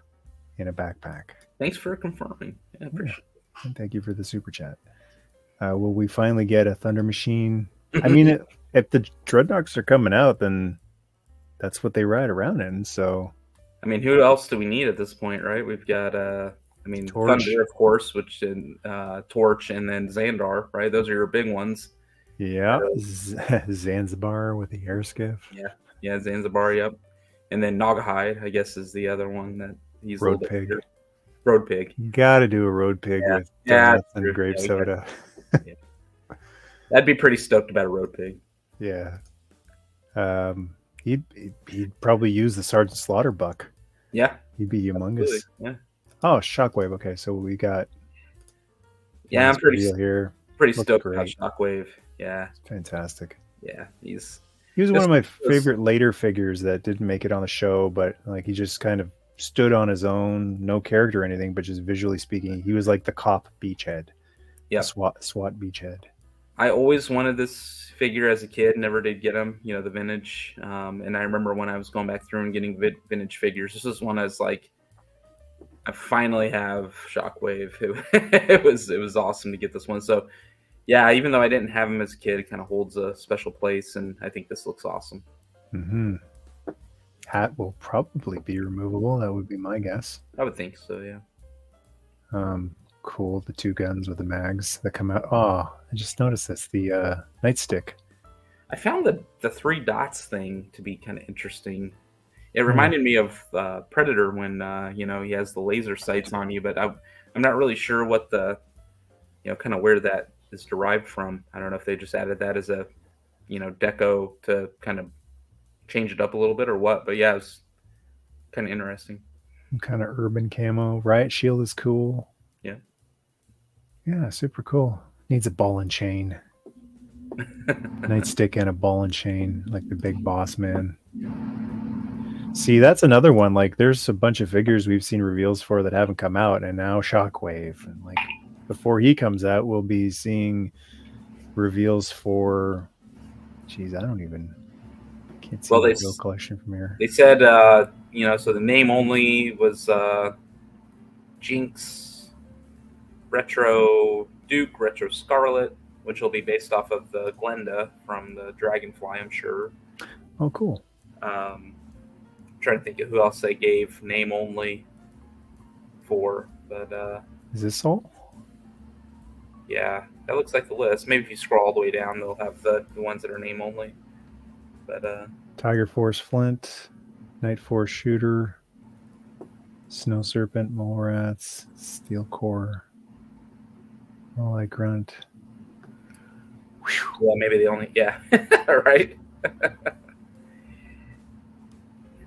in a backpack. Thanks for confirming. Yeah, appreciate it. And thank you for the super chat. Will we finally get a Thunder Machine? I mean, if the Dreadnoks are coming out, then that's what they ride around in. So, I mean, who else do we need at this point, right? We've got, Torch. Thunder, of course, which Torch, and then Xandar, right? Those are your big ones. Yeah, Zanzibar with the air skiff. Yeah, Zanzibar. Yep, and then Nagahide, I guess, is the other one that he's Road Pig. Road Pig. You got to do a Road Pig with donuts and grape soda. I'd be pretty stoked about a Road Pig. Yeah. He'd probably use the Sergeant Slaughter buck. Yeah. He'd be humongous. Absolutely. Yeah. Oh, Shockwave. Okay, so we got. Yeah, I'm pretty stoked great. about Shockwave. Yeah. Fantastic. Yeah, he was one of my favorite later figures that didn't make it on the show, but like he just kind of stood on his own, no character or anything, but just visually speaking, he was like the cop beachhead. Yeah. SWAT beachhead. I always wanted this figure as a kid, never did get him, the vintage. And I remember when I was going back through and getting vintage figures, this was one I was like, I finally have Shockwave. It was awesome to get this one. So yeah, even though I didn't have him as a kid, it kind of holds a special place, and I think this looks awesome. Mm-hmm. Hat will probably be removable. That would be my guess. I would think so, yeah. Cool. The two guns with the mags that come out. Oh, I just noticed this. The nightstick. I found the 3 dots thing to be kind of interesting. It reminded me of Predator when he has the laser sights on you, but I'm not really sure what the kind of where that is derived from. I don't know if they just added that as a deco to kind of change it up a little bit or what, but yeah, it's kind of interesting. Some kind of urban camo. Riot Shield is cool. Yeah, super cool. Needs a ball and chain. Nightstick and a ball and chain, like the big boss man. See, that's another one. Like, there's a bunch of figures we've seen reveals for that haven't come out, and now Shockwave. And like, before he comes out, we'll be seeing reveals for. Geez, I can't see the reveal collection from here. They said, so the name only was Jinx, Retro Duke, Retro Scarlet, which will be based off of the Glenda from the Dragonfly, I'm sure. Oh, cool. Trying to think of who else they gave name only for, but is this all? Yeah, that looks like the list. Maybe if you scroll all the way down, they'll have the ones that are name only. But Tiger Force Flint, Night Force Shooter, Snow Serpent, Mole Rats, Steel Core, Walleye Grunt. Well, maybe the only right.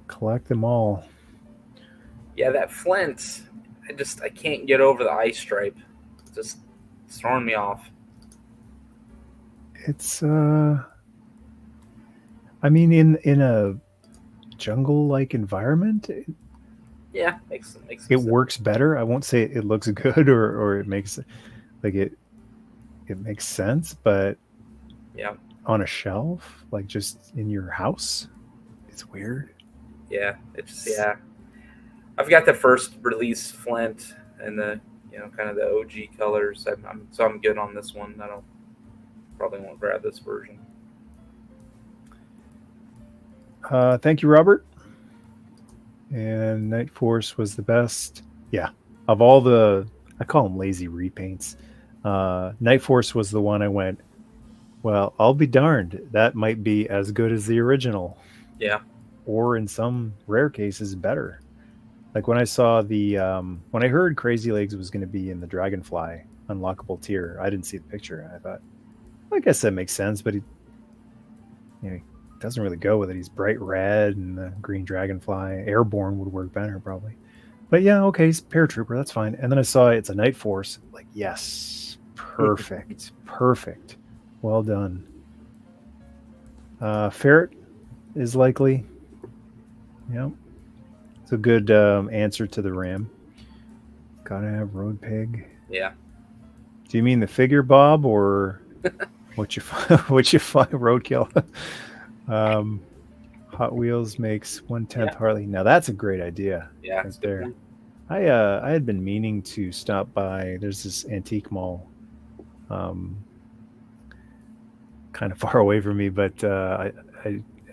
Collect them all. Yeah, that Flint, I can't get over the eye stripe. It's throwing me off. It's I mean, in a jungle-like environment, makes it works better. I won't say it looks good or it makes like it makes sense, but on a shelf, like just in your house, it's weird. Yeah, I've got the first release Flint and the kind of the OG colors. I'm good on this one. I probably won't grab this version. Thank you, Robert. And Night Force was the best. Yeah, of all the, I call them lazy repaints. Night Force was the one I went, well, I'll be darned. That might be as good as the original. Yeah. Or in some rare cases, better. Like when I saw when I heard Crazy Legs was going to be in the Dragonfly unlockable tier, I didn't see the picture. And I thought, I guess that makes sense, but he doesn't really go with it. He's bright red and the green Dragonfly. Airborne would work better, probably. But yeah, okay, he's paratrooper. That's fine. And then I saw it's a Night Force. Like, yes, perfect, perfect. Well done. Ferret is likely. Yep. It's a good answer to the Ram. Gotta have Road Pig. Yeah. Do you mean the figure, Bob, or what you find Roadkill? Hot Wheels makes 1/10 Harley. Now that's a great idea. Yeah, right there. I had been meaning to stop by. There's this antique mall, kind of far away from me, but I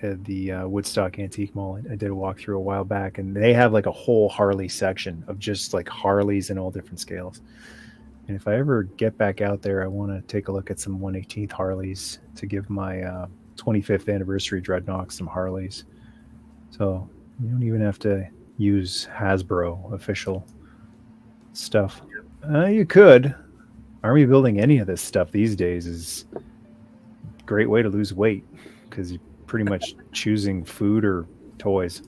at the Woodstock Antique Mall. I did a walkthrough a while back, and they have like a whole Harley section of just like Harleys in all different scales. And if I ever get back out there, I want to take a look at some 1/18th Harleys to give my 25th anniversary Dreadnought some Harleys. So you don't even have to use Hasbro official stuff. You could. Army building any of this stuff these days is a great way to lose weight because you're pretty much choosing food or toys.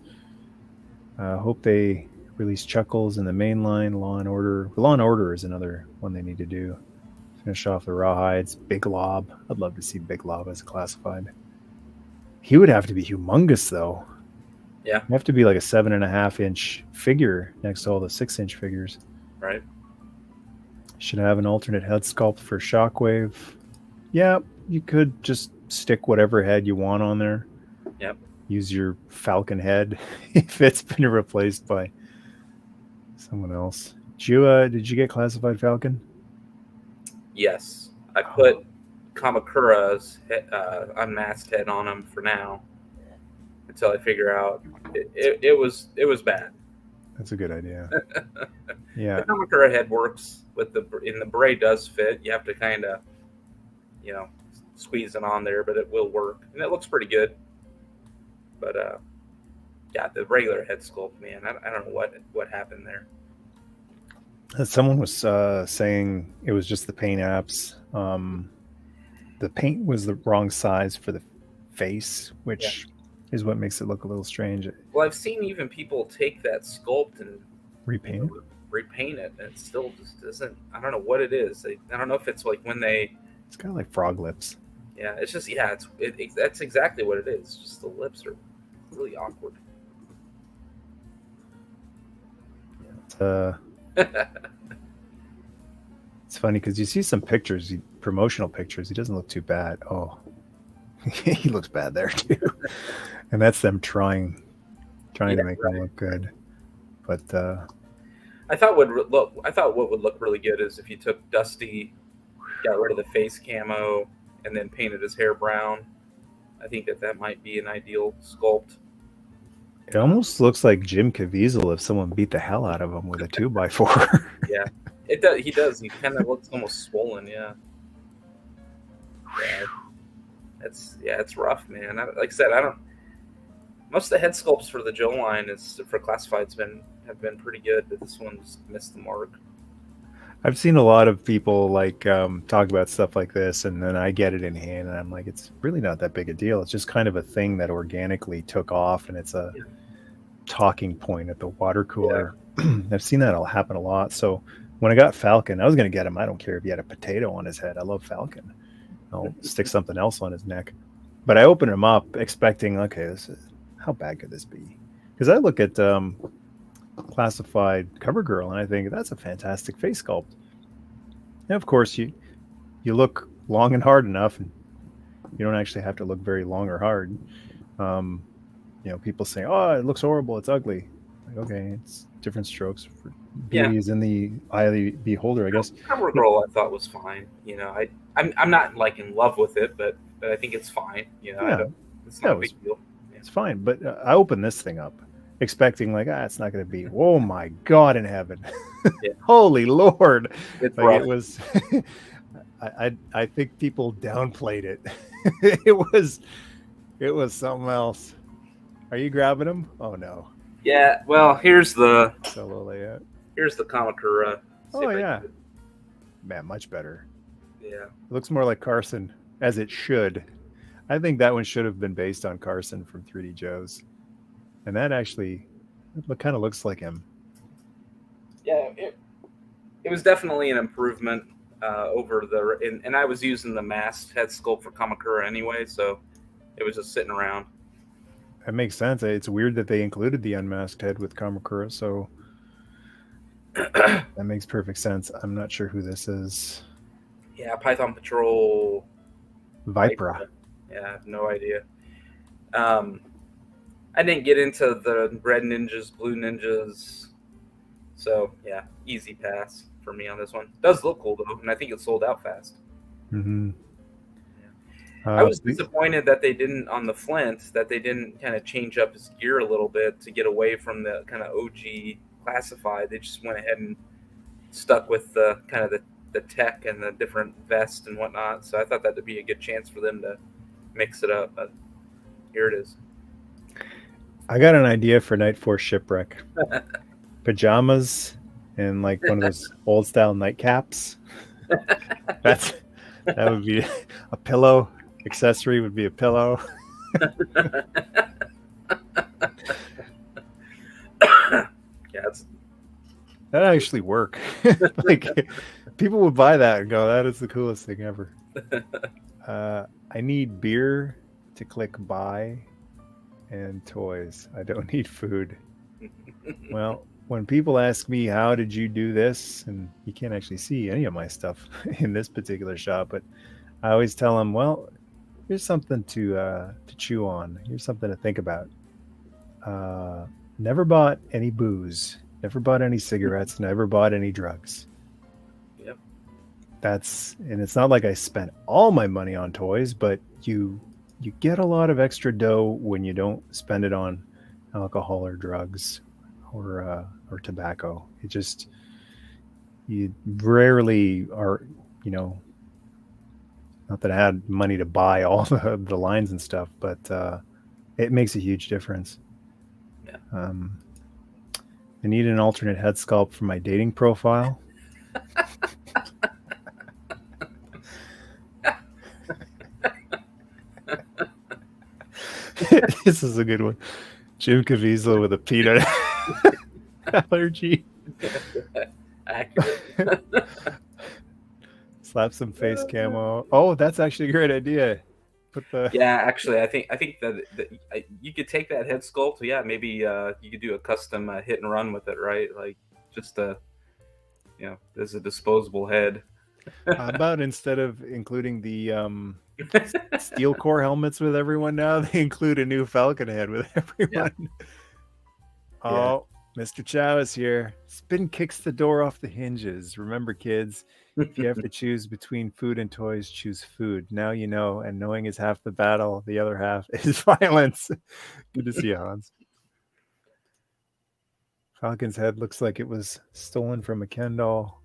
Hope they release Chuckles in the main line. Law and Order. Law and Order is another one they need to do. Finish off the Rawhides. Big Lob. I'd love to see Big Lob as a classified. He would have to be humongous, though. Yeah. He'd have to be like a 7.5-inch figure next to all the 6-inch figures. Right. Should have an alternate head sculpt for Shockwave. Yeah, you could just stick whatever head you want on there. Yep. Use your Falcon head if it's been replaced by someone else. Did you get classified Falcon? Yes. I put Kamakura's unmasked head on him for now until I figure out it was bad. That's a good idea. Yeah. The Kamakura head works with the Brigade does fit. You have to kind of squeeze it on there, but it will work and it looks pretty good. But yeah, the regular head sculpt, man, I don't know what happened there. Someone was saying it was just the paint apps. The paint was the wrong size for the face, which is what makes it look a little strange. Well, I've seen even people take that sculpt and repaint it, and it still just doesn't. I don't know what it is. I don't know if it's like when they. It's kind of like frog lips. Yeah, it's just that's exactly what it is. Just the lips are really awkward. It's funny because you see some pictures, promotional pictures. He doesn't look too bad. Oh, he looks bad there too. And that's them trying to make him look good. But I thought what would look really good is if you took Dusty, got rid of the face camo, and then painted his hair brown. I think that might be an ideal sculpt. It almost looks like Jim Caviezel if someone beat the hell out of him with a 2x4. Yeah, it does. He does. He kind of looks almost swollen. Yeah. It's rough, man. Like I said, most of the head sculpts for the Joe line for classifieds have been pretty good, but this one's missed the mark. I've seen a lot of people talk about stuff like this, and then I get it in hand, and I'm like, it's really not that big a deal. It's just kind of a thing that organically took off, and it's a talking point at the water cooler. Yeah. I've seen that happen a lot. So when I got Falcon, I was going to get him. I don't care if he had a potato on his head. I love Falcon. I'll stick something else on his neck. But I opened him up expecting, okay, how bad could this be? Because I look at classified CoverGirl, and I think that's a fantastic face sculpt. And of course, you look long and hard enough, and you don't actually have to look very long or hard. People say, "Oh, it looks horrible. It's ugly." Like, okay, it's different strokes. Beauty is in the eye of the beholder, I guess. CoverGirl, I thought was fine. I'm not like in love with it, but I think it's fine. It's not a big deal. It's fine. But I opened this thing up expecting like, it's not going to be, oh my God in heaven. Yeah. Holy Lord. It's Like rough. it was, I think people downplayed it. It was something else. Are you grabbing them? Oh no. Yeah, well, here's the Solo layout. Kamakura. Oh yeah. Man, much better. Yeah. It looks more like Carson, as it should. I think that one should have been based on Carson from 3D Joe's. And that actually kind of looks like him. Yeah, it was definitely an improvement over the... And I was using the masked head sculpt for Kamakura anyway, so it was just sitting around. That makes sense. It's weird that they included the unmasked head with Kamakura, so that makes perfect sense. I'm not sure who this is. Yeah, Python Patrol Viper. Yeah, I have no idea. I didn't get into the red ninjas, blue ninjas, so yeah, easy pass for me on this one. It does look cool though, and I think it sold out fast. Mm-hmm. I was disappointed that they didn't, on the Flint, that they didn't kind of change up his gear a little bit to get away from the kind of OG classified. They just went ahead and stuck with the kind of the tech and the different vest and whatnot. So I thought that would be a good chance for them to mix it up. But here it is. I got an idea for Night Force Shipwreck. Pajamas and like one of those old style nightcaps. That would be a pillow. Accessory would be a pillow. Yeah, that actually work. Like people would buy that and go, that is the coolest thing ever. I need beer to click buy and toys. I don't need food. Well, when people ask me, how did you do this? And you can't actually see any of my stuff in this particular shop, but I always tell them, well, here's something to chew on. Here's something to think about. Never bought any booze. Never bought any cigarettes. Never bought any drugs. Yep. And it's not like I spent all my money on toys, but you get a lot of extra dough when you don't spend it on alcohol or drugs or tobacco. You rarely are, not that I had money to buy all the lines and stuff, but it makes a huge difference. Yeah. I need an alternate head sculpt for my dating profile. This is a good one. Jim Caviezel with a peanut allergy. Accurate. Slap some face camo. Oh, that's actually a great idea. Yeah, actually, I think that you could take that head sculpt. Yeah, maybe you could do a custom hit and run with it, right? Like just there's a disposable head. How about instead of including the steel core helmets with everyone now, they include a new Falcon head with everyone. Yeah. Oh, yeah. Mr. Chow is here. Spin kicks the door off the hinges. Remember, kids, if you have to choose between food and toys, choose food. Now you know, and knowing is half the battle. The other half is violence. Good to see you, Hans. Falcon's head looks like it was stolen from a Ken doll.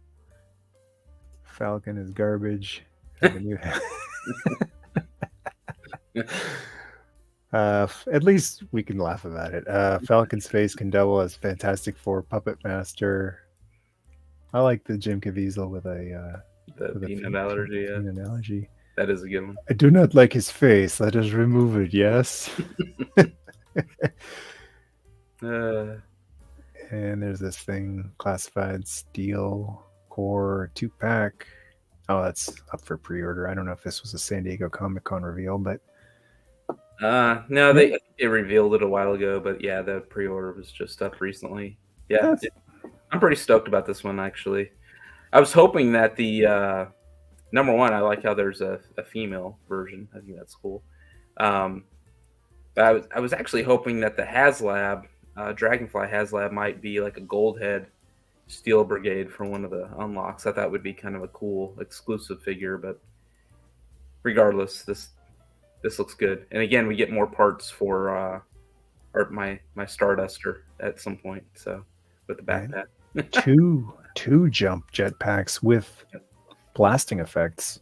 Falcon is garbage. Have a new head. At least we can laugh about it. Falcon's face can double as Fantastic Four Puppet Master. I like the Jim Caviezel with a peanut allergy. Yeah. Peanut allergy. That is a good one. I do not like his face. Let us remove it. Yes. And there's this thing, classified steel core 2-pack. Oh, that's up for pre-order. I don't know if this was a San Diego Comic-Con reveal, but no, they revealed it a while ago, but yeah, the pre-order was just up recently. Yeah, I'm pretty stoked about this one, actually. I was hoping that the number one, I like how there's a female version. I think that's cool. But I was actually hoping that the HasLab, Dragonfly HasLab, might be like a gold head Steel Brigade for one of the unlocks. I thought would be kind of a cool exclusive figure, but regardless, this this looks good. And again, we get more parts for my Starduster at some point. So with the backpack, two jump jetpacks with blasting effects.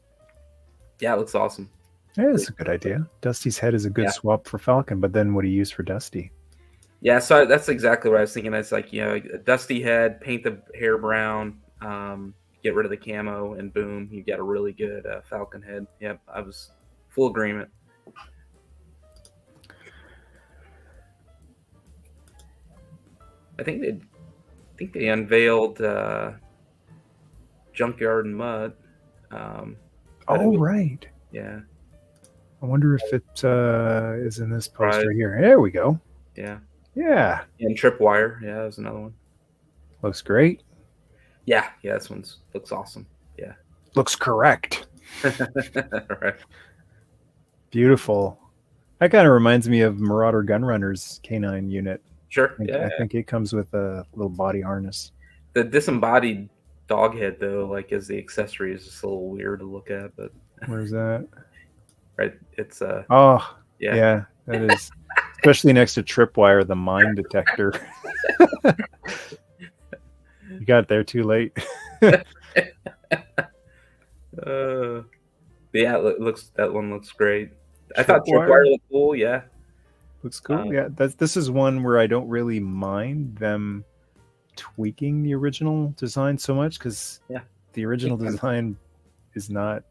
Yeah, it looks awesome. Yeah, it's a good idea. Dusty's head is a good swap for Falcon, but then what do you use for Dusty? Yeah, so that's exactly what I was thinking. It's like, a Dusty head, paint the hair brown, get rid of the camo, and boom, you get a really good Falcon head. Yep, I was full agreement. I think they unveiled Junkyard and Mud. Right. Yeah. I wonder if it is in this poster here. There we go. Yeah. Yeah. And Tripwire. Yeah, that was another one. Looks great. Yeah. This one looks awesome. Yeah. Looks correct. Right. Beautiful. That kind of reminds me of Marauder Gunrunner's canine unit. Sure. I think it comes with a little body harness. The disembodied dog head, though, like as the accessory, is just a little weird to look at. But where's that? Right. It's yeah, that is. Especially next to Tripwire, the mine detector. You got there too late. Yeah, that one looks great. I thought Tripwire looked cool. Yeah, looks cool. This is one where I don't really mind them tweaking the original design so much, because the original design is not.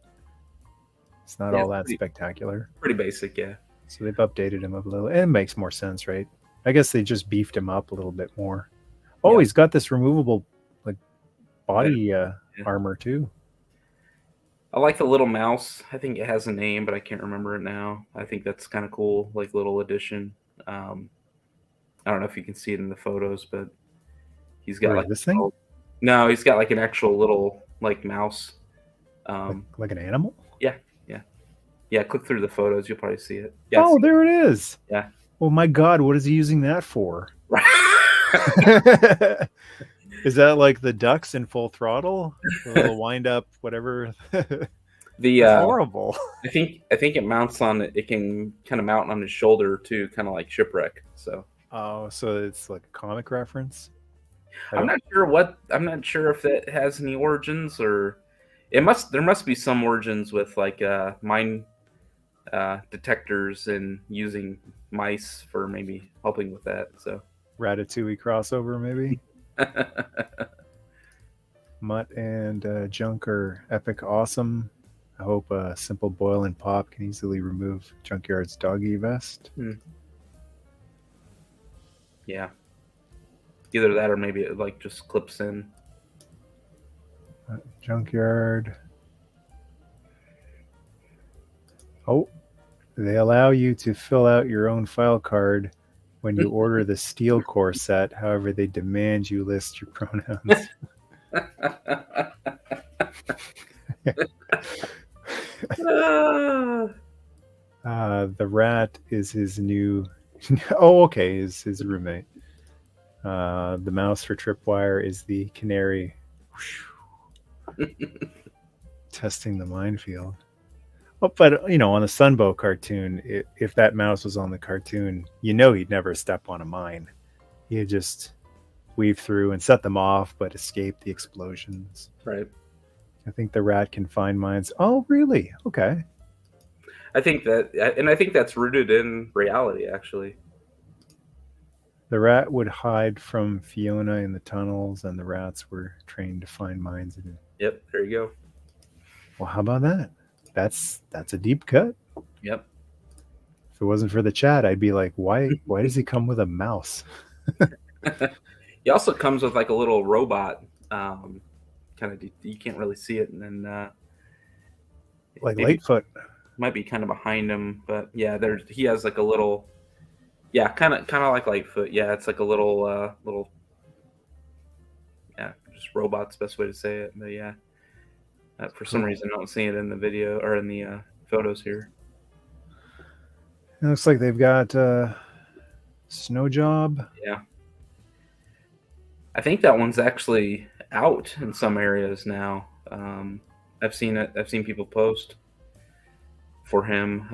It's not all that spectacular. Pretty basic, yeah. So they've updated him a little. And it makes more sense, right? I guess they just beefed him up a little bit more. Oh, he's got this removable body armor too. I like the little mouse. I think it has a name, but I can't remember it now. I think that's kind of cool, like little addition. I don't know if you can see it in the photos, but he's got this thing. No, he's got like an actual little mouse. Like an animal. Yeah, click through the photos. You'll probably see it. Yeah, there it is. Yeah. Oh my God, what is he using that for? Is that like the ducks in Full Throttle? The little wind up, whatever. Horrible. I think it mounts on it. It can kind of mount on his shoulder too, kind of like Shipwreck. So. Oh, so it's like a comic reference. I'm not sure if that has any origins, or there must be some origins with like mine detectors and using mice for maybe helping with that. So Ratatouille crossover, maybe. Mutt and Junk are epic awesome. I hope Simple Boil and Pop can easily remove Junkyard's doggy vest. Yeah. Either that or maybe it just clips in. Junkyard. Oh, they allow you to fill out your own file card when you order the Steel Core set. However, they demand you list your pronouns. The rat is his new... is his roommate. The mouse for Tripwire is the canary. Testing the minefield. Oh, but on the Sunbow cartoon, if that mouse was on the cartoon, he'd never step on a mine. He'd just weave through and set them off, but escape the explosions. Right. I think the rat can find mines. Oh, really? Okay. I think that's rooted in reality, actually. The rat would hide from Fiona in the tunnels, and the rats were trained to find mines. Yep, there you go. Well, how about that? That's a deep cut. Yep. If it wasn't for the chat, I'd be like, why does he come with a mouse? He also comes with like a little robot. Kind of, you can't really see it, and then like Lightfoot might be kind of behind him, but yeah, he has like a little, kind of like Lightfoot. Yeah, it's like a little just robot's best way to say it. But yeah, for some reason I don't see it in the video or in the photos here. It looks like they've got Snow Job. Yeah, I think that one's actually out in some areas now. I've seen it. I've seen people post for him.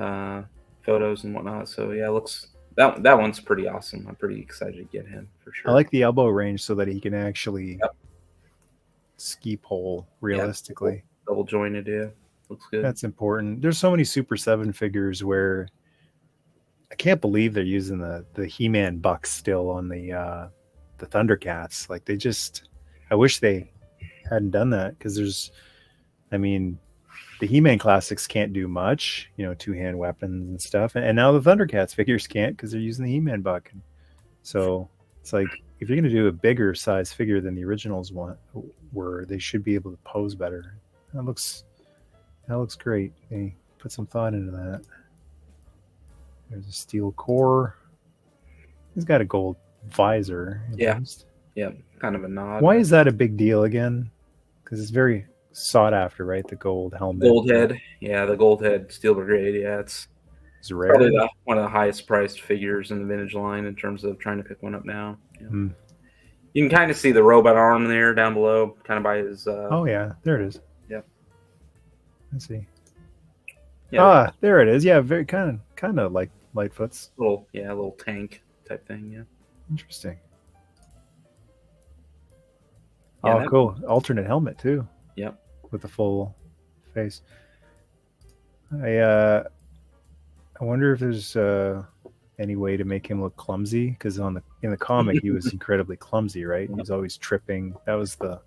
photos and whatnot. So yeah, it looks that one's pretty awesome. I'm pretty excited to get him for sure. I like the elbow range so that he can actually Yep. ski pole realistically. Yeah, double jointed, yeah. Looks good. That's important. There's so many Super 7 figures where I can't believe they're using the He-Man bucks still on the Thundercats. Like I wish they hadn't done that, because the He-Man classics can't do much, two-hand weapons and stuff. And now the Thundercats figures can't because they're using the He-Man buck. So it's like, if you're going to do a bigger size figure than the originals were, they should be able to pose better. That looks great. They put some thought into that. There's a steel core. He's got a gold visor. Yeah, kind of a nod. Why is that a big deal again? Because it's very sought after, right? The gold helmet. Gold head. Yeah, the gold head Steel Brigade. Yeah, it's rare. Probably one of the highest priced figures in the vintage line in terms of trying to pick one up now. Yeah. You can kind of see the robot arm there down below, kind of by his... oh, yeah. There it is. Yep. Let's see. Yeah, there it is. Yeah, very kind of like Lightfoot's. Little tank type thing, yeah. Interesting. Yeah, cool. Alternate helmet, too. Yep. With the full face. I wonder if there's any way to make him look clumsy, because in the comic he was incredibly clumsy, right? He was always tripping. That was the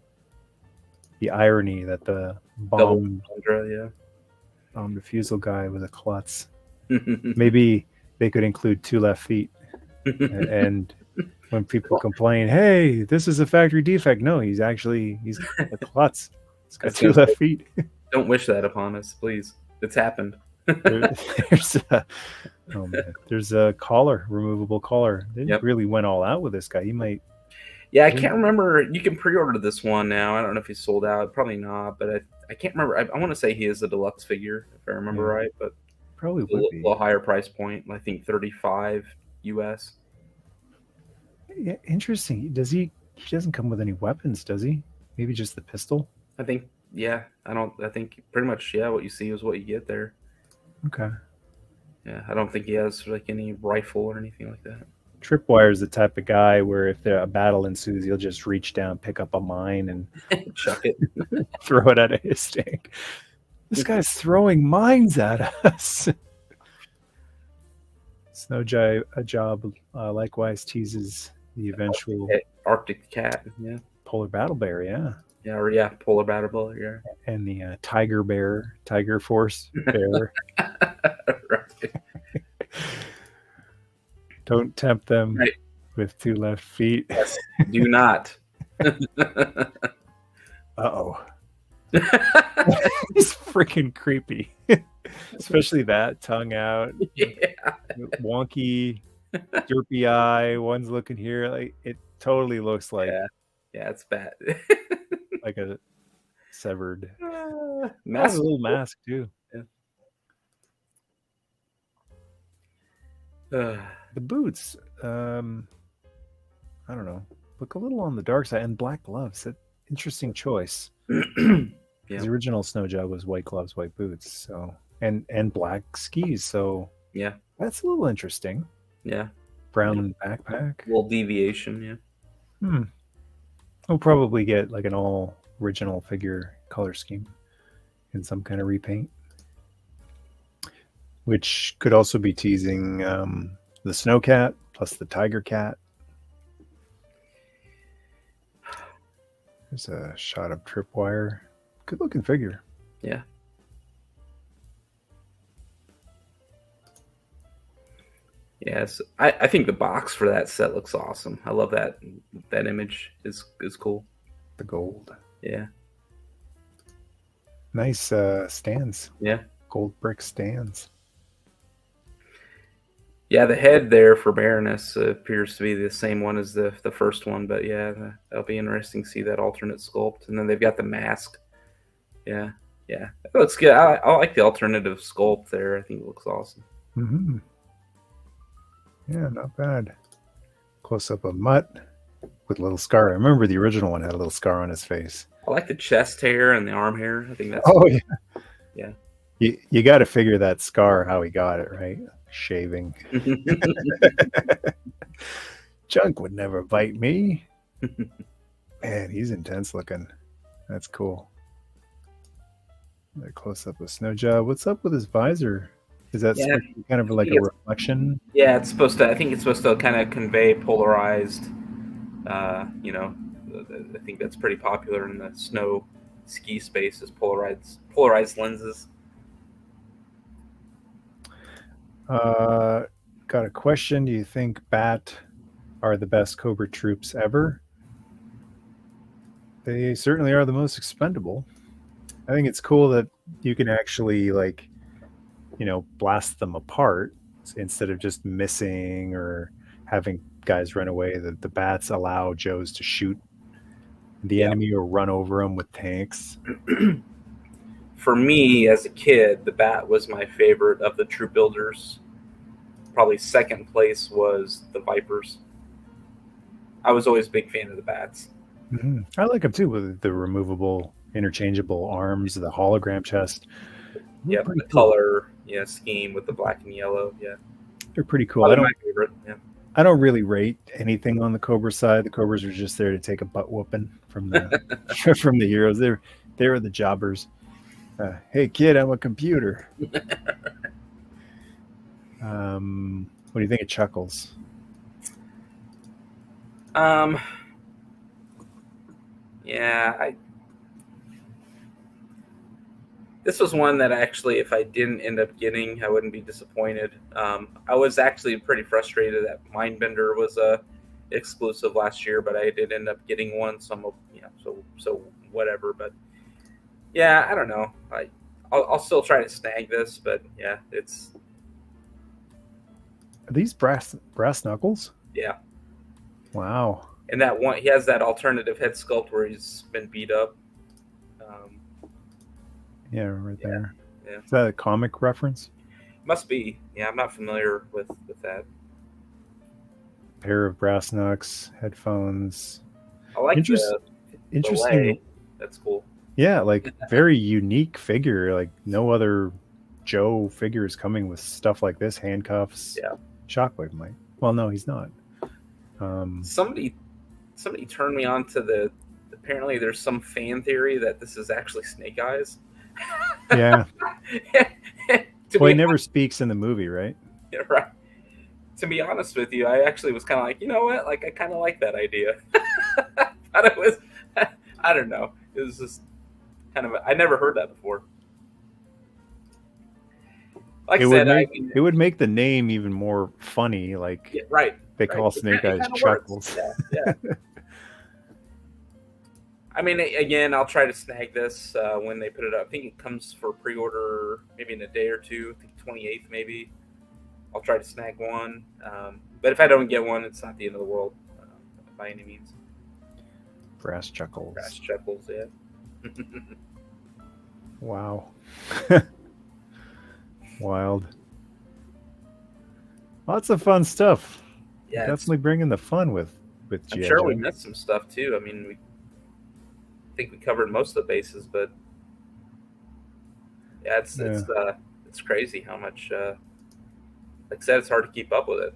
irony, that the bomb defusal guy was a klutz. Maybe they could include 2 left feet, and when people complain, hey, this is a factory defect, no, he's a klutz. He's got 2 left feet. Don't wish that upon us, please. It's happened. There's a collar, removable collar. They really went all out with this guy. He might. Yeah, I can't remember. You can pre-order this one now. I don't know if he's sold out. Probably not, but I can't remember. I want to say he is a deluxe figure, if I remember right, but probably would be a little higher price point. I think $35 US. Yeah, interesting. Does he doesn't come with any weapons, does he? Maybe just the pistol? I think, yeah. I think pretty much, what you see is what you get there. Okay. Yeah, I don't think he has like any rifle or anything like that. Tripwire is the type of guy where if a battle ensues, he'll just reach down, pick up a mine, and chuck it, throw it at a his tank. This guy's throwing mines at us. Snow Job likewise teases the eventual Arctic Cat, Polar Battle Bear, Polar Battle Bear, and the Tiger Force Bear. Right. Don't tempt them with 2 left feet. Yes, do not. Uh-oh. It's freaking creepy. Especially that tongue out. Yeah. Wonky, derpy eye. One's looking here. Like, it totally looks like... Yeah, it's bad. like a severed... mask. A little mask, too. The boots, I don't know, look a little on the dark side, and black gloves. Interesting choice. The original Snow Job was white gloves, white boots, so and black skis. So that's a little interesting. Yeah, brown backpack. A little deviation. Yeah. We'll probably get like an all original figure color scheme in some kind of repaint, which could also be teasing the Snow Cat plus the Tiger Cat. There's a shot of Tripwire. Good looking figure. Yeah. Yes, I think the box for that set looks awesome. I love that. That image is cool. The gold. Yeah. Nice stands. Yeah. Gold brick stands. Yeah, the head there for Baroness appears to be the same one as the first one, but that'll be interesting to see that alternate sculpt. And then they've got the mask. Yeah, it looks good. I like the alternative sculpt there. I think it looks awesome. Mm-hmm. Yeah, not bad. Close up of Mutt with a little scar. I remember the original one had a little scar on his face. I like the chest hair and the arm hair. I think that's yeah. You got to figure that scar how he got it, right? shaving. Junk would never bite me. Man, he's intense looking. That's cool. A close up of Snow Job. What's up with his visor? Is that supposed to be kind of like a reflection? Yeah, it's supposed to. I think it's supposed to kind of convey polarized. You know, I think that's pretty popular in the snow ski space is polarized lenses. Got a question. Do you think B.A.T. are the best Cobra troops ever? They certainly are the most expendable. I think it's cool that you can actually, like, you know, blast them apart instead of just missing or having guys run away. The B.A.T.s allow Joes to shoot the enemy or run over them with tanks. For me, as a kid, the B.A.T. was my favorite of the troop builders. Probably second place was the Vipers. I was always a big fan of the B.A.T.s. Mm-hmm. I like them too, with the removable, interchangeable arms, the hologram chest. Yeah, the color scheme with the black and yellow. Yeah, they're pretty cool. Probably my favorite. Yeah. I don't really rate anything on the Cobra side. The Cobras are just there to take a butt whooping from the from the heroes. They were the jobbers. Hey kid, I'm a computer. What do you think of Chuckles? Yeah, this was one that actually, if I didn't end up getting, I wouldn't be disappointed. I was actually pretty frustrated that Mindbender was a exclusive last year, but I did end up getting one. So so whatever. But yeah, I don't know. I'll still try to snag this, but yeah, it's. Are these brass knuckles? Yeah. Wow. And that one, he has that alternative head sculpt where he's been beat up. Yeah, right there. Yeah. Is that a comic reference? Must be. Yeah, I'm not familiar with that. Pair of brass knucks, headphones. I like interesting. Delay. That's cool. Yeah, like very unique figure. Like no other Joe figure is coming with stuff like this. Handcuffs. Yeah. Shockwave might. Well, no, he's not. Somebody turned me on to apparently there's some fan theory that this is actually Snake Eyes. Yeah. Well, he never speaks in the movie, right? Yeah, right. To be honest with you, I actually was kind of like, you know what? Like, I kind of like that idea. But it was, I don't know. It was just kind of, I never heard that before. Like it would make the name even more funny. Like, yeah, right. They call Snake Eyes Chuckles. Yeah. I mean, again, I'll try to snag this when they put it up. I think it comes for pre-order maybe in a day or two. I think 28th maybe. I'll try to snag one. But if I don't get one, it's not the end of the world by any means. Brass Chuckles. Brass Chuckles, yeah. Wow. Wild. Lots of fun stuff. Yeah, definitely bringing the fun with I'm sure we missed some stuff too. I mean, I think we covered most of the bases, but yeah, it's crazy how much. Like I said, it's hard to keep up with it.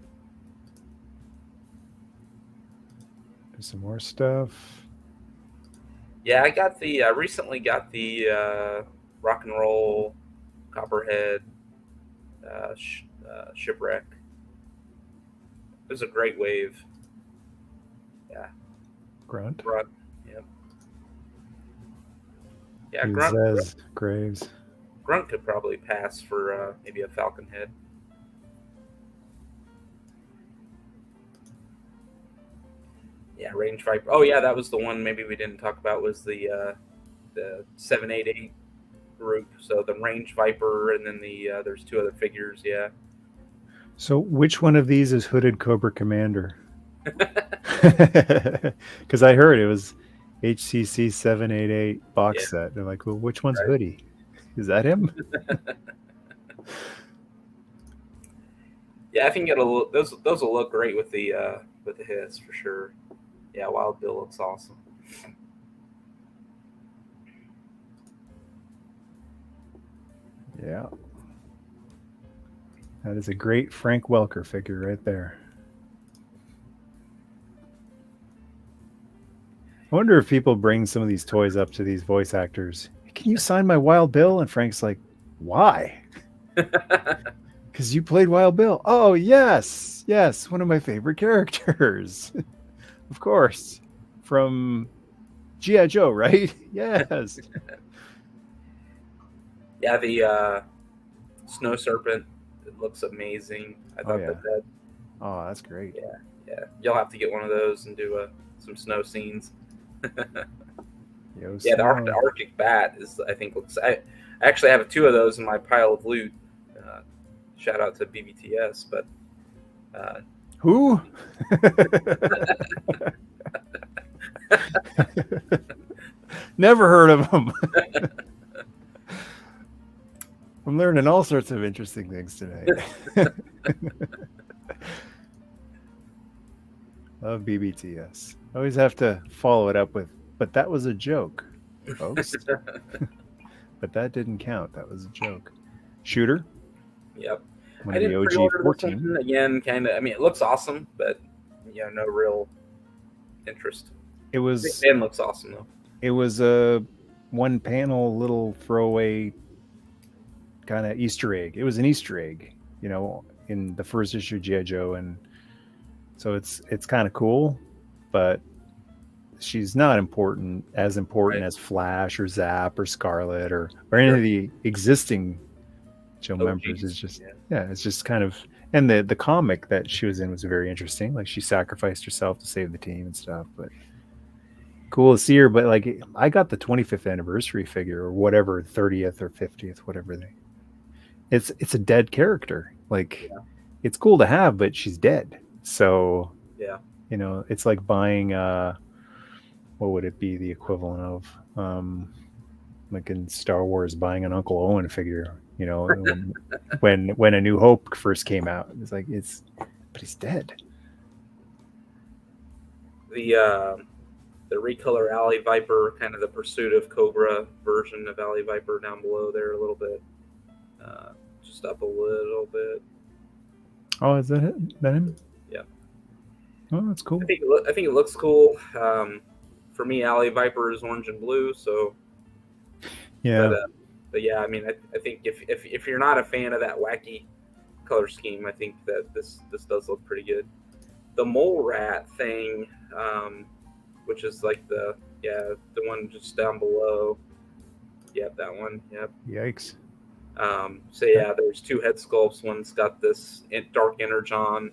There's some more stuff. Yeah, I got recently got the rock and roll Copperhead shipwreck. It was a great wave. Yeah. Grunt. Yeah. Yeah, Grunt. Graves. Grunt could probably pass for maybe a Falcon head. Yeah, Range Viper. Oh yeah, that was the one maybe we didn't talk about was the 788 group. So the Range Viper and then there's two other figures, yeah. So which one of these is Hooded Cobra Commander? Because I heard it was HCC 788 box set. They're like, well, which one's Hoodie? Is that him? Yeah, I think those will look great with the hiss for sure. Yeah, Wild Bill looks awesome. Yeah. That is a great Frank Welker figure right there. I wonder if people bring some of these toys up to these voice actors. Can you sign my Wild Bill? And Frank's like, why? Because you played Wild Bill. Oh, yes. Yes. One of my favorite characters. Of course. From G.I. Joe, right? Yes. Yeah, the Snow Serpent, it looks amazing. I thought yeah. that. Oh, that's great. Yeah. You'll have to get one of those and do some snow scenes. Yeah, the Arctic Bat is, I think, looks. I actually have 2 of those in my pile of loot. Shout out to B.A.T.s, but who? Never heard of them. I'm learning all sorts of interesting things today. Love B.A.T.s. Always have to follow it up with, but that was a joke, folks. But that didn't count. That was a joke. Shooter. Yep. One I of the didn't OG pre-order 14. this one. Again, kind of. I mean, it looks awesome, but no real interest. It was. It looks awesome though. It was a one panel little throwaway kind of Easter egg. It was an Easter egg, in the first issue of G.I. Joe, and so it's kind of cool, but she's not important as Flash or Zap or Scarlet or any of the existing Joe members. It's just it's just kind of, and the comic that she was in was very interesting. Like she sacrificed herself to save the team and stuff, but cool to see her. But like I got the 25th anniversary figure or whatever, 30th or 50th, whatever it's a dead character. Like it's cool to have, but she's dead. So it's like buying what would it be the equivalent of like in Star Wars buying an Uncle Owen figure, when A New Hope first came out. It's like but he's dead. The recolor Alley Viper, kind of the Pursuit of Cobra version of Alley Viper down below there a little bit. Just up a little bit. Oh, is that it? That him? Yeah. Oh, that's cool. I think it looks cool. For me, Alley Viper is orange and blue, so yeah. But yeah, I mean, I think if you're not a fan of that wacky color scheme, I think that this does look pretty good. The Mole Rat thing, which is like the one just down below. Yep, that one. Yep. Yikes. So yeah, there's 2 head sculpts. One's got this Dark Energon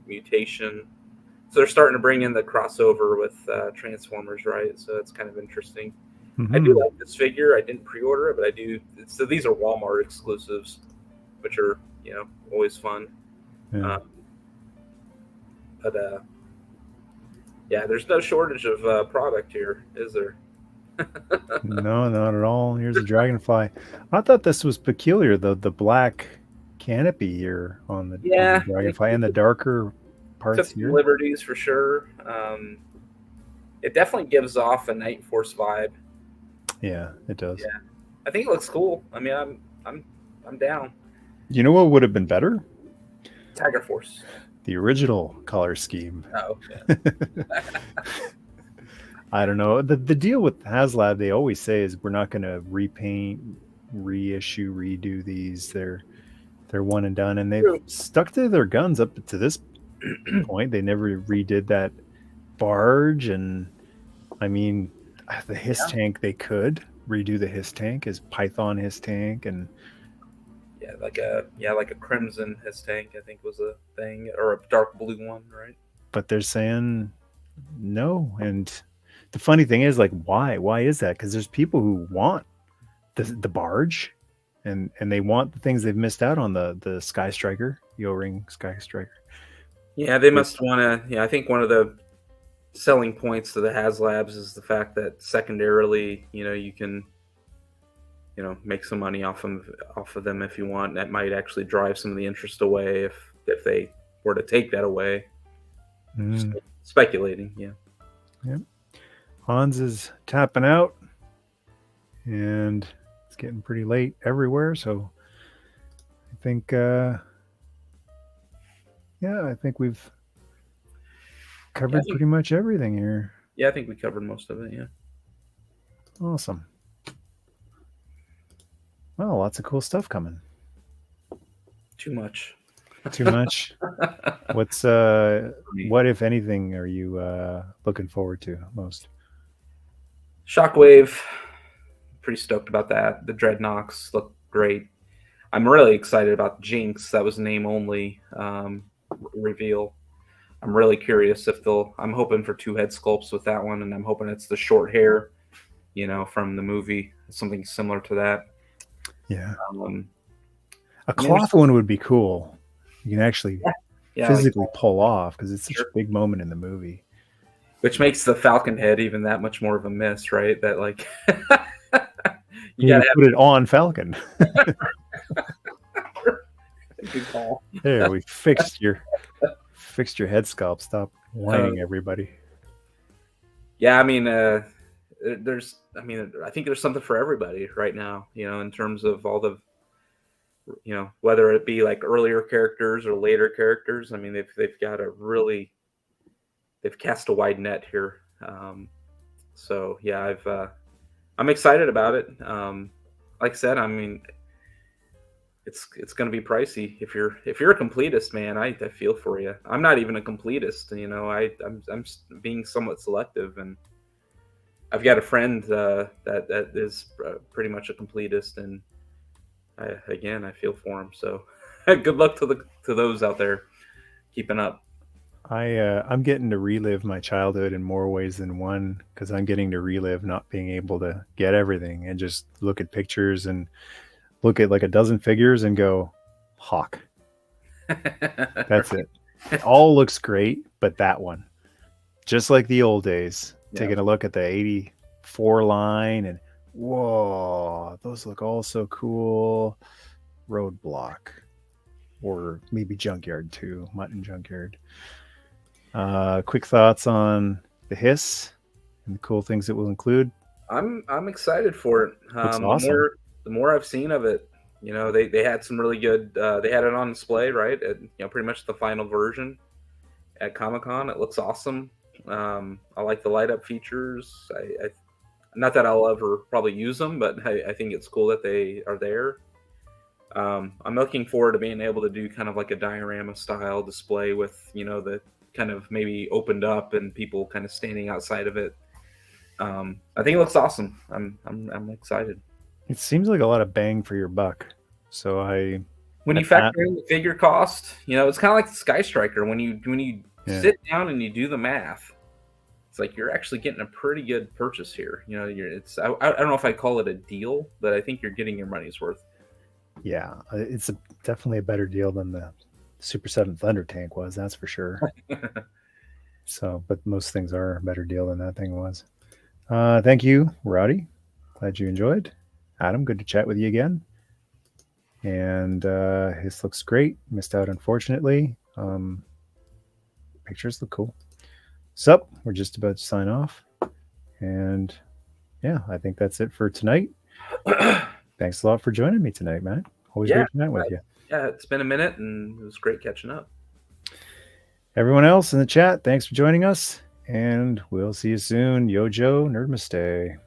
mutation. So they're starting to bring in the crossover with Transformers, right? So it's kind of interesting. Mm-hmm. I do like this figure. I didn't pre-order it, but I do. So these are Walmart exclusives, which are always fun. Yeah. There's no shortage of product here, is there? No, not at all. Here's a Dragonfly. I thought this was peculiar, the black canopy here on the Dragonfly and the darker parts here. Liberties for sure. It definitely gives off a Night Force vibe. Yeah, it does. Yeah, I think it looks cool. I mean, I'm down. You know what would have been better? Tiger Force. The original color scheme. Oh, yeah. I don't know. The deal with HasLab, they always say, is we're not going to repaint, reissue, redo these. They're one and done, and they've stuck to their guns up to this point. They never redid that barge, and I mean, the Hiss tank. They could redo the Hiss tank as Python Hiss tank, and like a crimson Hiss tank, I think was a thing, or a dark blue one, right? But they're saying no, and the funny thing is, like, why is that? Because there's people who want the barge, and they want the things they've missed out on, the Sky Striker, the O-ring Sky Striker. Yeah, they must want to. Yeah, I think one of the selling points to the HasLabs is the fact that secondarily, you can, make some money off of them if you want. That might actually drive some of the interest away if they were to take that away. Just speculating, yeah. Yep. Hans is tapping out, and it's getting pretty late everywhere, so I think Yeah, I think we've Yeah, covered pretty much everything here. I think we covered most of it. Yeah. Awesome. Well, lots of cool stuff coming. Too much. Too much. What's what if anything are you looking forward to most? Shockwave. Pretty stoked about that. The Dreadnoks look great. I'm really excited about Jinx. That was name only reveal. I'm really curious if they'll. I'm hoping for 2 head sculpts with that one, and I'm hoping it's the short hair, from the movie, something similar to that. Yeah. A cloth one would be cool. You can actually physically pull off because it's such a big moment in the movie. Which makes the Falcon head even that much more of a miss, right? That like you gotta put it on Falcon. Good call. There, we fixed your head sculpt. Stop whining, everybody. Yeah, I mean, I think there's something for everybody right now, in terms of all the, whether it be like earlier characters or later characters. I mean, they've got they've cast a wide net here. So yeah, I'm excited about it. Like I said, I mean, it's going to be pricey if you're a completist, man. I feel for you. I'm not even a completist, I'm being somewhat selective, and I've got a friend that is pretty much a completist, and I feel for him. So good luck to those out there keeping up. I'm getting to relive my childhood in more ways than one, because I'm getting to relive not being able to get everything and just look at pictures and look at like a dozen figures and go, Hawk. That's it. It all looks great, but that one, just like the old days, taking a look at the 84 line and whoa, those look all so cool. Roadblock, or maybe Junkyard too, Mutton Junkyard. Quick thoughts on the hiss and the cool things it will include. I'm excited for it. Awesome. The more I've seen of it, they had some really good. They had it on display, right? At, pretty much the final version at Comic-Con. It looks awesome. I like the light up features. I not that I'll ever probably use them, but I think it's cool that they are there. I'm looking forward to being able to do kind of like a diorama style display with, the kind of maybe opened up and people kind of standing outside of it. I think it looks awesome. I'm excited. It seems like a lot of bang for your buck. So when you factor in the figure cost, it's kind of like the Sky Striker. When you sit down and you do the math, it's like you're actually getting a pretty good purchase here. I don't know if I call it a deal, but I think you're getting your money's worth. Yeah, it's definitely a better deal than the Super 7 Thunder tank was, that's for sure. So, but most things are a better deal than that thing was. Thank you, Roddy. Glad you enjoyed. Adam, good to chat with you again. And his looks great. Missed out, unfortunately. Pictures look cool. So, we're just about to sign off. And yeah, I think that's it for tonight. Thanks a lot for joining me tonight, Matt. Always great to chat with you. Yeah, it's been a minute, and it was great catching up. Everyone else in the chat, thanks for joining us, and we'll see you soon. Yo, Joe, Nerdmastay.